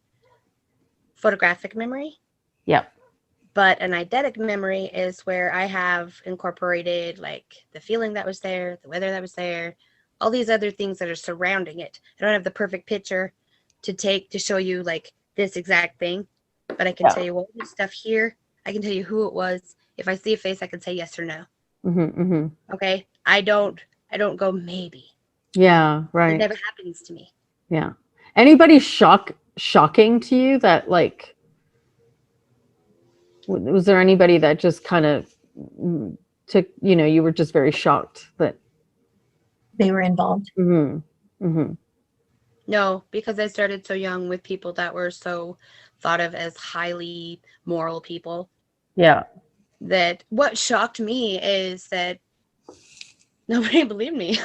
photographic memory.
Yep.
But an eidetic memory is where I have incorporated like the feeling that was there, the weather that was there, all these other things that are surrounding it. I don't have the perfect picture to show you like this exact thing, but I can tell you all this stuff here. I can tell you who it was. If I see a face, I can say yes or no. Okay. I don't go maybe.
Yeah. Right.
It never happens to me.
Yeah. Anybody shocking to you that like, was there anybody that just kind of took, you were just very shocked that
they were involved?
No, because I started so young with people that were so thought of as highly moral people.
Yeah.
That what shocked me is that nobody believed me.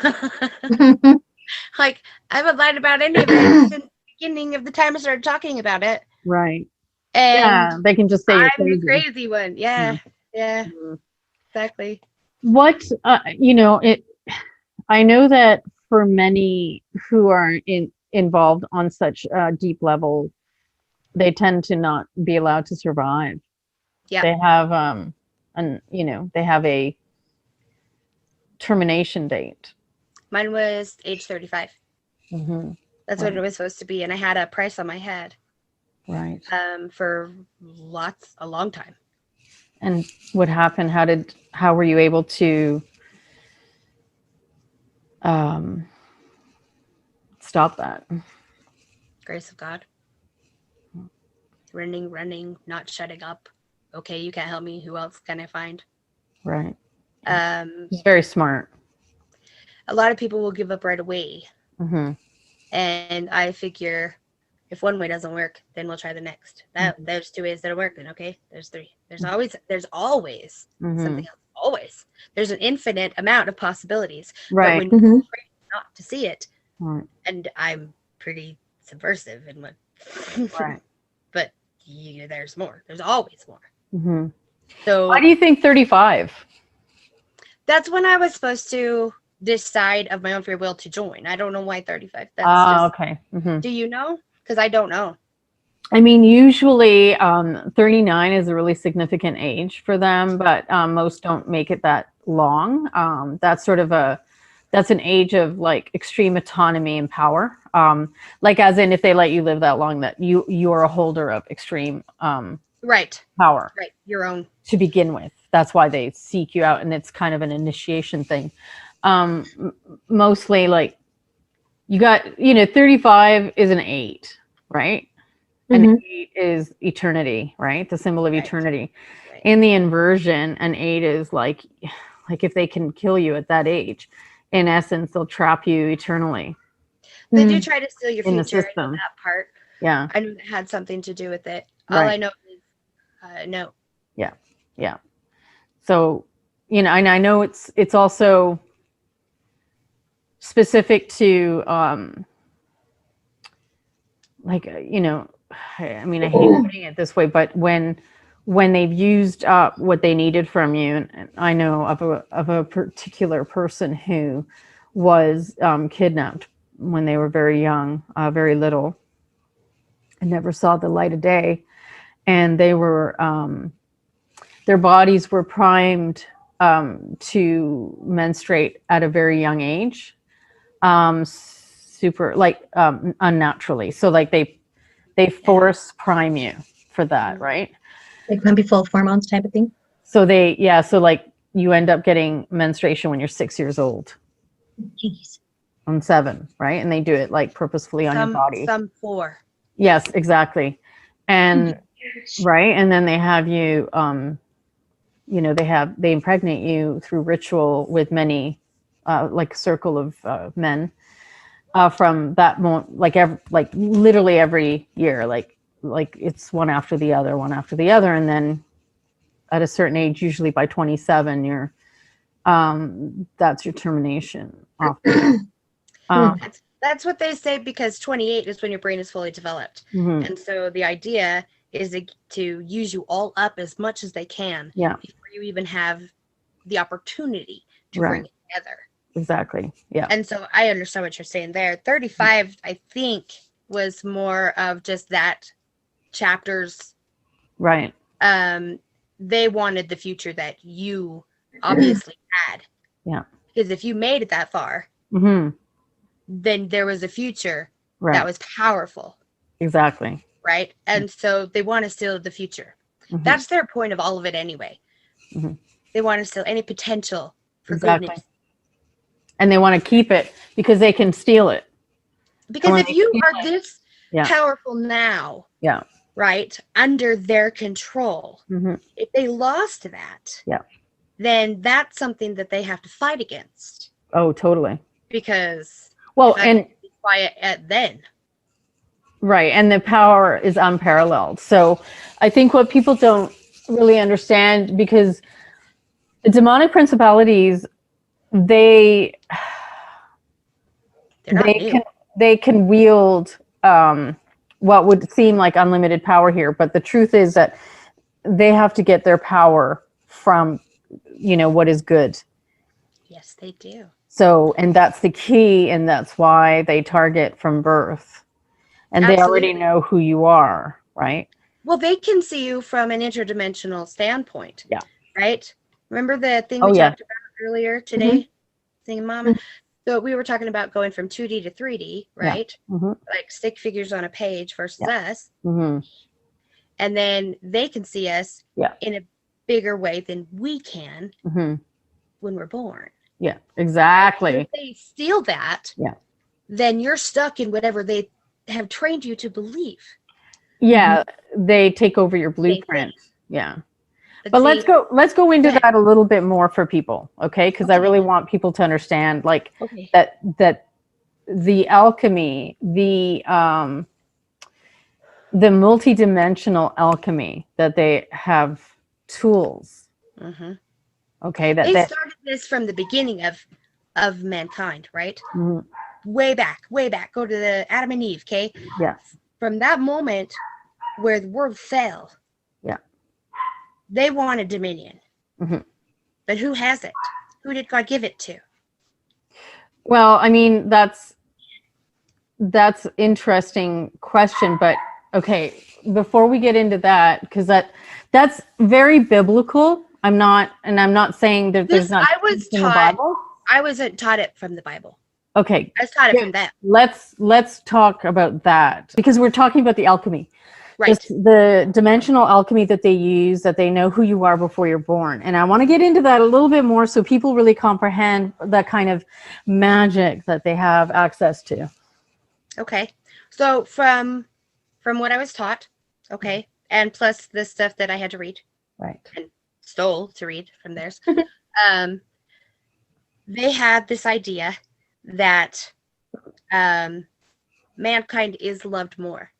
Like, I haven't lied about any of it since the beginning of the time I started talking about it.
Right.
And
they can just say you're
I'm the crazy one. Yeah. Exactly.
What I know that for many who are involved on such a deep level, they tend to not be allowed to survive.
Yeah.
They have they have a termination date.
Mine was age 35.
Mm-hmm.
That's what it was supposed to be. And I had a price on my head.
Right.
For a long time.
And what happened? How were you able to stop that?
Grace of God. Running, not shutting up. Okay, you can't help me. Who else can I find?
Right.
It's
very smart.
A lot of people will give up right away.
Mm-hmm.
And I figure if one way doesn't work, then we'll try the next. There's 2 ways that are working. Okay, there's 3. There's always something else. Always. There's an infinite amount of possibilities.
Right.
But when you're afraid not to see it,
Right.
and I'm pretty subversive in what,
Right.
but there's more. There's always more.
Mm-hmm.
So
why do you think 35?
That's when I was supposed to decide of my own free will to join. I don't know why 35. That's just,
Okay. Mm-hmm.
Do you know? Because I don't know.
I mean, usually 39 is a really significant age for them, but most don't make it that long. That's an age of like extreme autonomy and power. Like as in if they let you live that long, that you're a holder of extreme
Right.
power.
Right. Your own.
To begin with. That's why they seek you out, and it's kind of an initiation thing. Mostly like you got, 35 is an 8, right? An 8 is eternity, right? The symbol of eternity. Right. In the inversion, an 8 is like if they can kill you at that age, in essence, they'll trap you eternally.
They do try to steal your
in
future.
the system.
I know that part.
Yeah.
I knew it had something to do with it. All I know is no.
Yeah. Yeah. So, and I know it's also specific to I mean, I hate putting it this way, but when they've used up what they needed from you, and I know of a particular person who was kidnapped when they were very young, very little, and never saw the light of day, and they were their bodies were primed to menstruate at a very young age, super unnaturally. So like they force prime you for that, right?
Like pumpy full of hormones type of thing.
So so like you end up getting menstruation when you're 6 years old.
Jeez.
On 7, right? And they do it like purposefully on your body.
Some 4.
Yes, exactly. And right, and then they have you they impregnate you through ritual with many like a circle of men from that moment, like literally every year, like it's one after the other, and then at a certain age, usually by 27, you're that's your termination.
That's what they say, because 28 is when your brain is fully developed.
Mm-hmm.
And so the idea is to use you all up as much as they can before you even have the opportunity to bring it together.
Exactly. Yeah.
And so I understand what you're saying there. 35, I think, was more of just that chapters.
Right.
They wanted the future that you obviously had.
Yeah.
Because if you made it that far, then there was a future that was powerful.
Exactly.
Right. And so they want to steal the future. That's their point of all of it anyway. They want to steal any potential for goodness.
And they want to keep it because they can steal it.
Because if you are this powerful now, right, under their control, if they lost that, then that's something that they have to fight against.
Oh, totally.
Because
and
be quiet then.
Right, and the power is unparalleled. So I think what people don't really understand, because the demonic principalities, they can wield what would seem like unlimited power here, but the truth is that they have to get their power from what is good.
Yes, they do.
So, and that's the key, and that's why they target from birth. And they already know who you are, right?
Well, they can see you from an interdimensional standpoint. Yeah. Right? Remember the thing we talked about earlier today? Seeing Mama? So we were talking about going from 2D to 3D, right?
Mm-hmm.
Like stick figures on a page versus us.
Mm-hmm.
And then they can see us
Yeah.
in a bigger way than we can
Mm-hmm.
when we're born.
Yeah, exactly.
So if they steal that,
Yeah.
then you're stuck in whatever they have trained you to believe.
Yeah, they take over your blueprint. Yeah. But
see,
let's go into
ahead.
that a little bit more for people, okay? Because I really want people to understand like
Okay.
that the alchemy, the multidimensional alchemy, that they have tools.
Mm-hmm.
Okay,
They started this from the beginning of mankind, right?
Mhm.
Way back. Go to the Adam and Eve, okay?
Yeah.
From that moment where the world fell,
Yeah.
they wanted dominion.
Mhm.
But who has it? Who did God give it to?
Well, I mean, that's interesting question, but okay, before we get into that, because that's very biblical. I'm not saying that there's not in the Bible.
I wasn't taught it from the Bible.
Okay.
I was taught it from that.
Let's talk about that, because we're talking about the alchemy.
Right.
The dimensional alchemy that they use, that they know who you are before you're born. And I want to get into that a little bit more so people really comprehend that kind of magic that they have access to.
Okay. So from what I was taught, okay, and plus the stuff that I had to read.
Right.
And stole to read from theirs. They had this idea that mankind is loved more.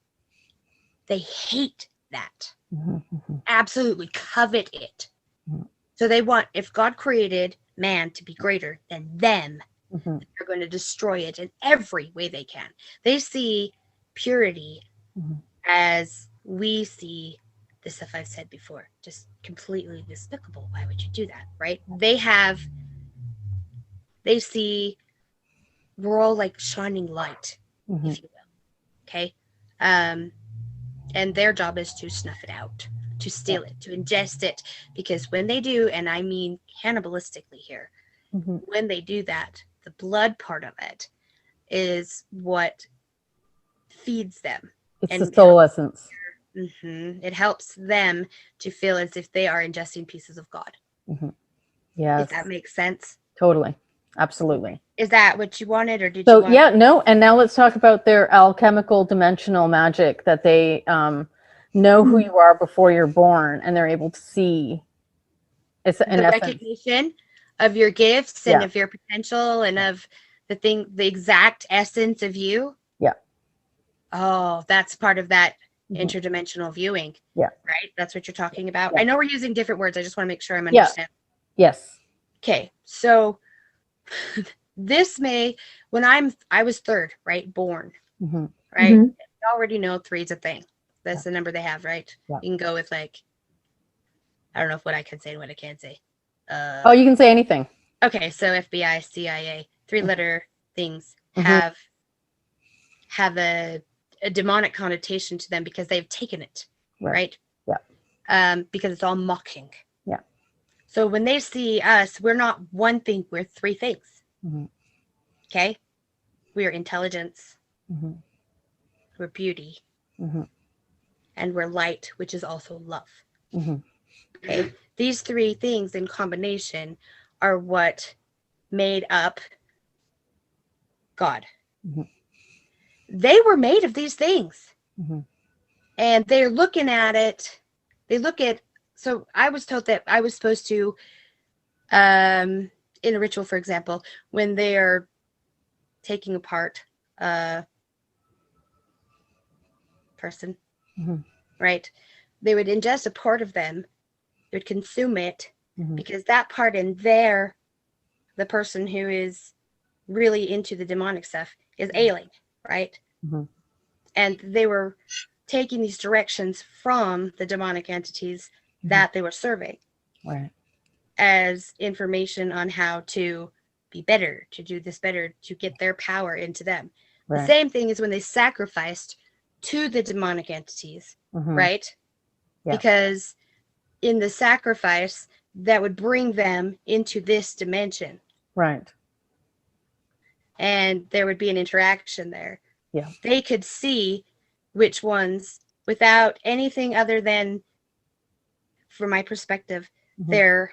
They hate that.
Mm-hmm.
Absolutely covet it. Mm-hmm. So they want, if God created man to be greater than them, mm-hmm. they're going to destroy it in every way they can. They see purity mm-hmm. as we see the stuff I've said before, just completely despicable. Why would you do that, right? They see we're all like shining light, mm-hmm. if you will. Okay. And their job is to snuff it out, to steal it, to ingest it. Because when they do, and I mean cannibalistically here, mm-hmm. when they do that, the blood part of it is what feeds them.
It's the soul essence.
Mm-hmm. It helps them to feel as if they are ingesting pieces of God.
Mm-hmm. Yeah.
If that makes sense.
Totally. Absolutely.
Is that what you wanted, or did you want?
Yeah, no. And now let's talk about their alchemical dimensional magic, that they know who you are before you're born, and they're able to see. It's
the recognition of your gifts and of your potential and of the exact essence of you.
Yeah.
Oh, that's part of that interdimensional viewing.
Yeah.
Right? That's what you're talking about.
Yeah.
I know we're using different words. I just want to make sure I'm understanding.
Yes.
Okay. So this when I was third, right? Born. Mm-hmm. Right? Mm-hmm. You already know 3 is a thing. That's the number they have, right? Yeah. You can go with like, I don't know what I can say and what I can't say.
You can say anything.
Okay, so FBI, CIA, 3-letter things have a demonic connotation to them because they've taken it, right? Yeah. Because it's all mocking.
Yeah.
So when they see us, we're not one thing, we're 3 things. Mm-hmm. Okay? We are intelligence. Mm-hmm. We're beauty. Mm-hmm. And we're light, which is also love. Mm-hmm. Okay? These 3 things in combination are what made up God. Mm-hmm. They were made of these things. Mm-hmm. And they're looking at it. So I was told that I was supposed to, in a ritual, for example, when they are taking apart a person, mm-hmm. right? They would ingest a part of them, they would consume it, mm-hmm. because that part in there, the person who is really into the demonic stuff is ailing, right? Mm-hmm. And they were taking these directions from the demonic entities mm-hmm. that they were serving,
right,
as information on how to be better, to do this better, to get their power into them. Right. The same thing is when they sacrificed to the demonic entities, mm-hmm. right? Yeah. Because in the sacrifice, that would bring them into this dimension.
Right.
and there would be an interaction there.
Yeah.
They could see which ones, without anything other than, from my perspective,
Mhm.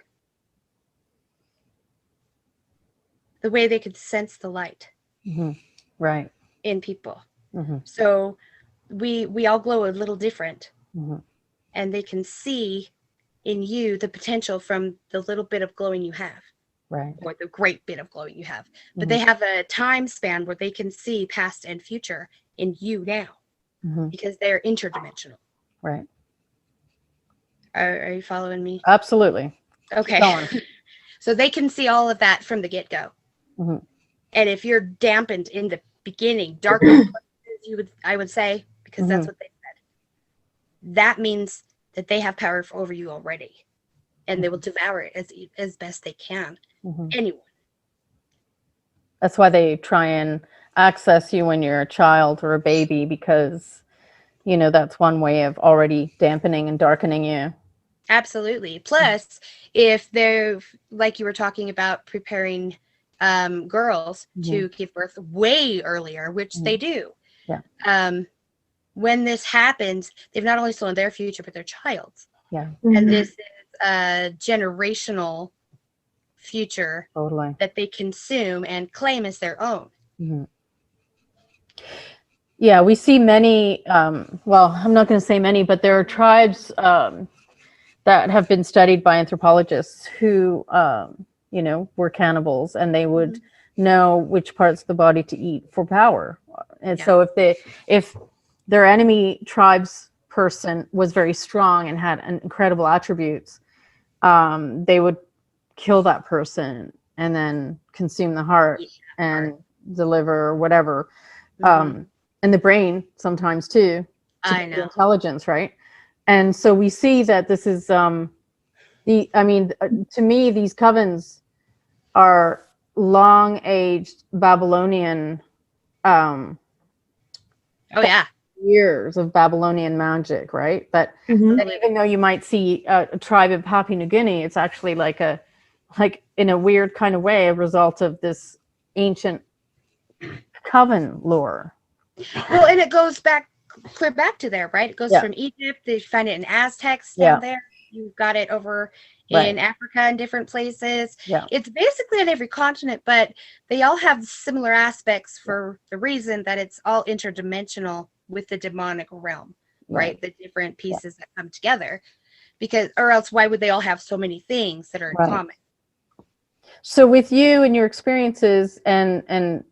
the way they could sense the light
Mhm. Right.
in people.
Mhm.
So we all glow a little different,
Mhm.
and they can see in you the potential from the little bit of glowing you have,
Right.
or the great bit of glowing you have. But
Mhm.
they have a time span where they can see past and future in you now,
Mhm.
because they're interdimensional.
Right.
Are you following me?
Absolutely.
Okay.
Going.
So they can see all of that from the get-go.
Mhm.
And if you're dampened in the beginning, darkened places, I would say, because that's
Mhm.
what they said, that means that they have power over you already, and they will devour it as best they can.
Mhm.
Anyone.
That's why they try and access you when you're a child or a baby, because that's one way of already dampening and darkening you.
Absolutely. Plus, if they're, like you were talking about, preparing girls to give birth way earlier, which they do.
Yeah.
When this happens, they've not only stolen their future, but their child's.
Yeah.
And this is a generational future
Totally.
that they consume and claim as their own.
Mhm. Yeah, we see many, well, I'm not going to say many, but there are tribes that have been studied by anthropologists who, were cannibals, and they would know which parts of the body to eat for power. And so if their enemy tribe's person was very strong and had incredible attributes, they would kill that person and then consume the heart and the liver or whatever. And the brain sometimes too, to
I
get the
know.
intelligence, right? And so we see that this is to me, these covens are long-aged Babylonian,
Oh yeah.
years of Babylonian magic, right? But that even though you might see a tribe in Papua New Guinea, it's actually like in a weird kind of way, a result of this ancient coven lore.
Well, and it goes clear back to there, right? It goes
Yeah.
from Egypt. They find it in Aztecs
Yeah.
down there. You've got it over
Right.
in Africa and different places.
Yeah.
It's basically on every continent, but they all have similar aspects for the reason that it's all interdimensional with the demonic realm, right? The different pieces that come together, because, or else why would they all have so many things that are in
Right.
common?
So with you and your experiences and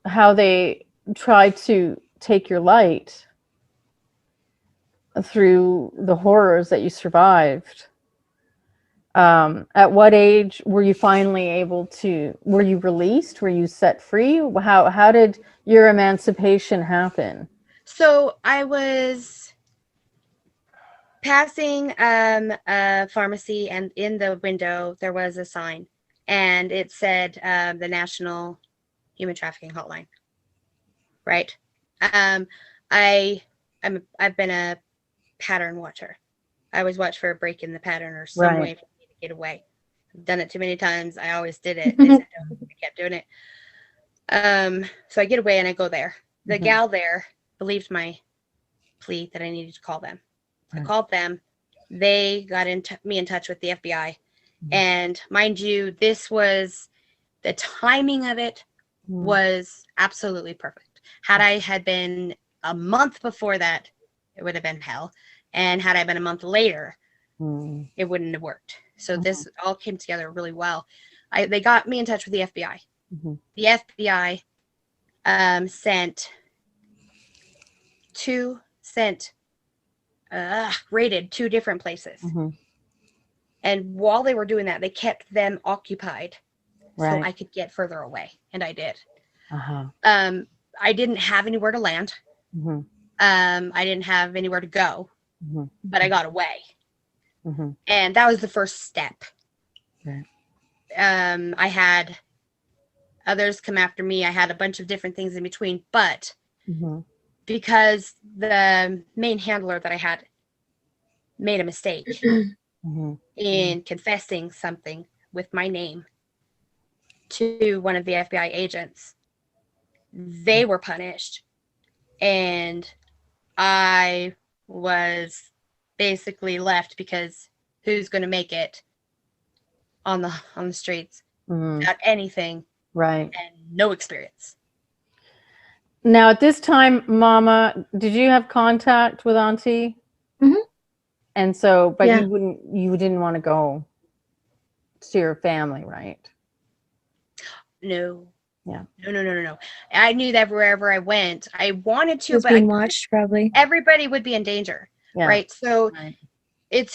how they try to take your light through the horrors that you survived, at what age were you finally were you released? Were you set free? How did your emancipation happen?
So I was passing a pharmacy, and in the window there was a sign, and it said the National Human Trafficking Hotline. Right. I've been a pattern watcher. I always watch for a break in the pattern or some way for me to get away. I've done it too many times. I always did it. They said don't. I kept doing it. So I get away and I go there. The gal there believed my plea that I needed to call them. I called them. They got me in touch with the FBI. And mind you, this was the timing of it was absolutely perfect. Had I had been a month before that, it would have been hell. And had I been a month later, it wouldn't have worked. So this all came together really well. They got me in touch with the FBI. The FBI raided 2 different places. And while they were doing that, they kept them occupied so I could get further away. And I did. I didn't have anywhere to land. I didn't have anywhere to go, but I got away. And that was the first step. I had others come after me. I had a bunch of different things in between, but because the main handler that I had made a mistake in confessing something with my name to one of the FBI agents. They were punished, and I was basically left because who's going to make it on the streets without anything,
Right.
and no experience.
Now, at this time, Mama, did you have contact with Auntie?
Mhm.
And so, but
Yeah.
you didn't want to go to your family, right?
No.
Yeah.
No. I knew that wherever I went, I wanted to,
Was
but
being watched probably.
everybody would be in danger,
Yeah.
right? So
Right.
it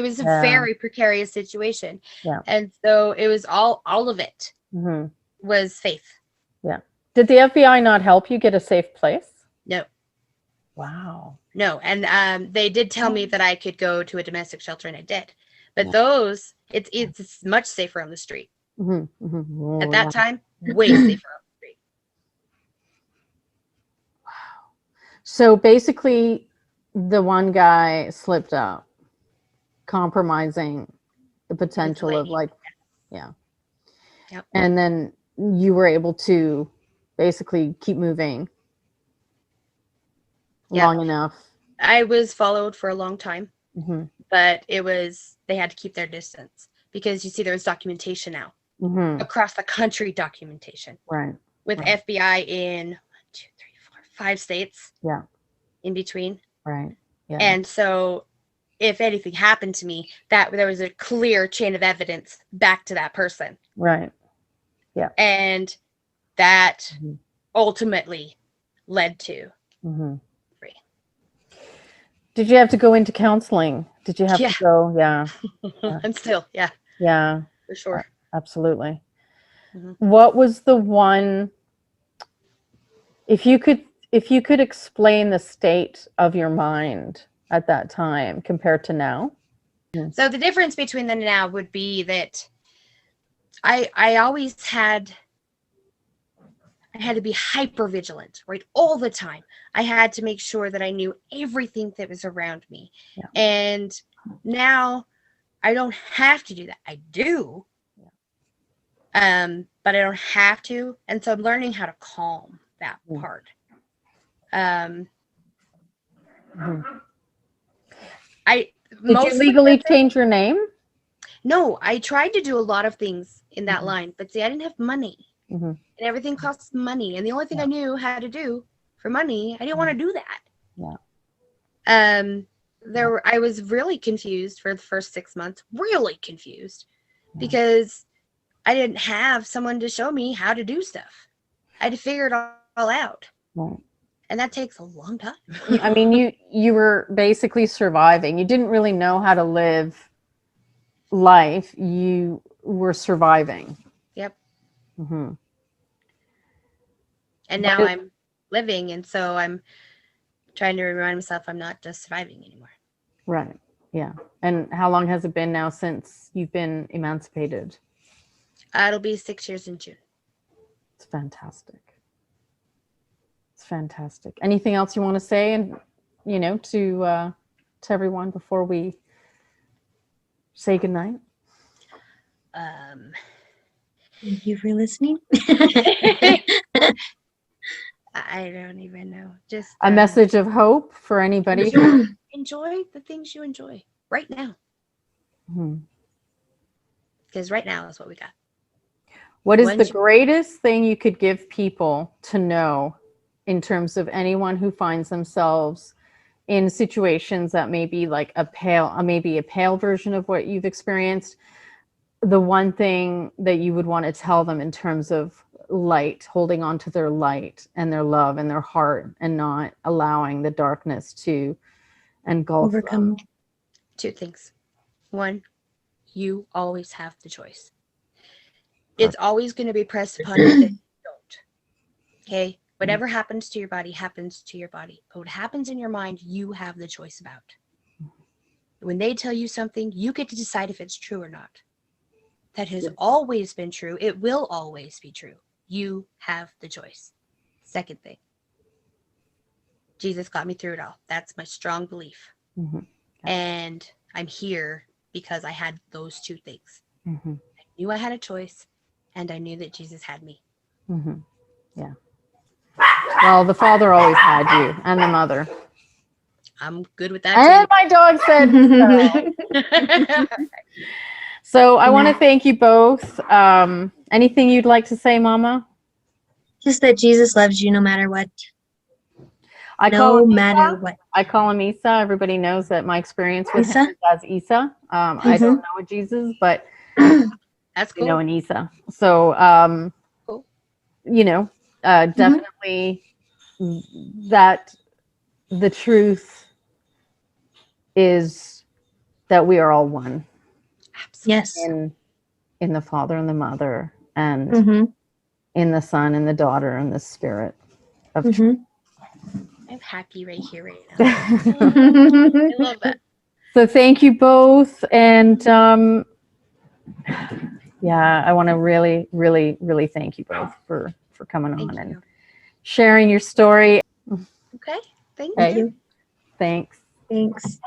was a
Yeah.
very precarious situation.
Yeah.
And so it was all of it
Mm-hmm.
was faith.
Yeah. Did the FBI not help you get a safe place?
No.
Wow.
No. And they did tell me that I could go to a domestic shelter, and I did. But
Yeah.
those, it's much safer on the street.
Mm-hmm. Mm-hmm. Oh,
At that
yeah.
time, way safer on the street.
So basically, the one guy slipped up, compromising the potential of,
lady.
like, yeah.
Yep.
And then you were able to basically keep moving
Yep.
long enough.
I was followed for a long time,
Mm-hmm.
but they had to keep their distance because you see there's documentation now.
Mm-hmm.
Across the country documentation
Right.
with
Right.
FBI in 1, 2, 3, 4, 5 states.
Yeah.
In between.
Right. Yeah.
And so if anything happened to me, that there was a clear chain of evidence back to that person.
Right.
And that
Mm-hmm.
ultimately led to
Mm-hmm.
free.
Did you have to go into counseling? Did you have
Yeah.
to go? Yeah.
And still, yeah,
Yeah.
for sure.
Absolutely.
Mhm.
What was the one, if you could explain the state of your mind at that time compared to now?
So the difference between then and now would be that I always had to be hyper vigilant, right? All the time. I had to make sure that I knew everything that was around me.
Yeah.
And now I don't have to do that. I do. But I don't have to. And so I'm learning how to calm that
Yeah.
part.
Mhm. Did
Most
you
of the
legally
person-
change your name?
No, I tried to do a lot of things in that
Mhm.
line, but see, I didn't have money.
Mm-hmm.
And everything costs money. And the only thing I knew how to do for money, I didn't want to do that.
Yeah.
I was really confused for the first 6 months, really confused,
Yeah.
because I didn't have someone to show me how to do stuff. I had to figure it all out.
Right.
And that takes a long time.
I mean, you were basically surviving. You didn't really know how to live life. You were surviving.
Yep.
Mm-hmm.
And now I'm living, and so I'm trying to remind myself I'm not just surviving anymore.
Right. Yeah. And how long has it been now since you've been emancipated?
It'll be 6 years in June.
It's fantastic. It's fantastic. Anything else you want to say, and to everyone before we say goodnight?
Thank you for listening.
I don't even know. Just
A message of hope for anybody.
enjoy the things you enjoy right now,
Hmm.
because right now is what we got.
What is
Once
the greatest thing you could give people to know in terms of anyone who finds themselves in situations that may be like maybe a pale version of what you've experienced? The one thing that you would want to tell them in terms of light, holding on to their light and their love and their heart, and not allowing the darkness to engulf
Overcome.
them?
2 things. 1, you always have the choice. It's always going to be pressed upon you that you don't. Okay? Whatever happens to your body happens to your body. But what happens in your mind, you have the choice about. When they tell you something, you get to decide if it's true or not. That has always been true. It will always be true. You have the choice. Second thing, Jesus got me through it all. That's my strong belief.
Mm-hmm.
And I'm here because I had those 2 things.
Mm-hmm.
I knew I had a choice, and I knew that Jesus had me.
Mm-hmm. Yeah. Well, the Father always had you, and the Mother.
I'm good with that
And
too.
my dog said so. So I want to thank you both. Anything you'd like to say, Mama?
Just that Jesus loves you no matter what.
I
No
call him
matter
Isa.
what.
I call him Isa. Everybody knows that my experience with
Isa?
him is as Isa. I don't know a Jesus, but
That's
you know
cool.
an Isa. So
Cool.
you know, definitely that the truth is that we are all one
Absolutely.
Yes.
in the Father and the Mother, and
Mm-hmm.
in the Son and the Daughter and the Spirit of
Mm-hmm.
I'm happy right here, right now.
truth.
I love that.
So thank you both, and yeah, I want to really, really, really thank you both for coming
Thank
on and
you.
sharing your story.
Okay. Thank
Okay.
you.
Thanks.
Thanks.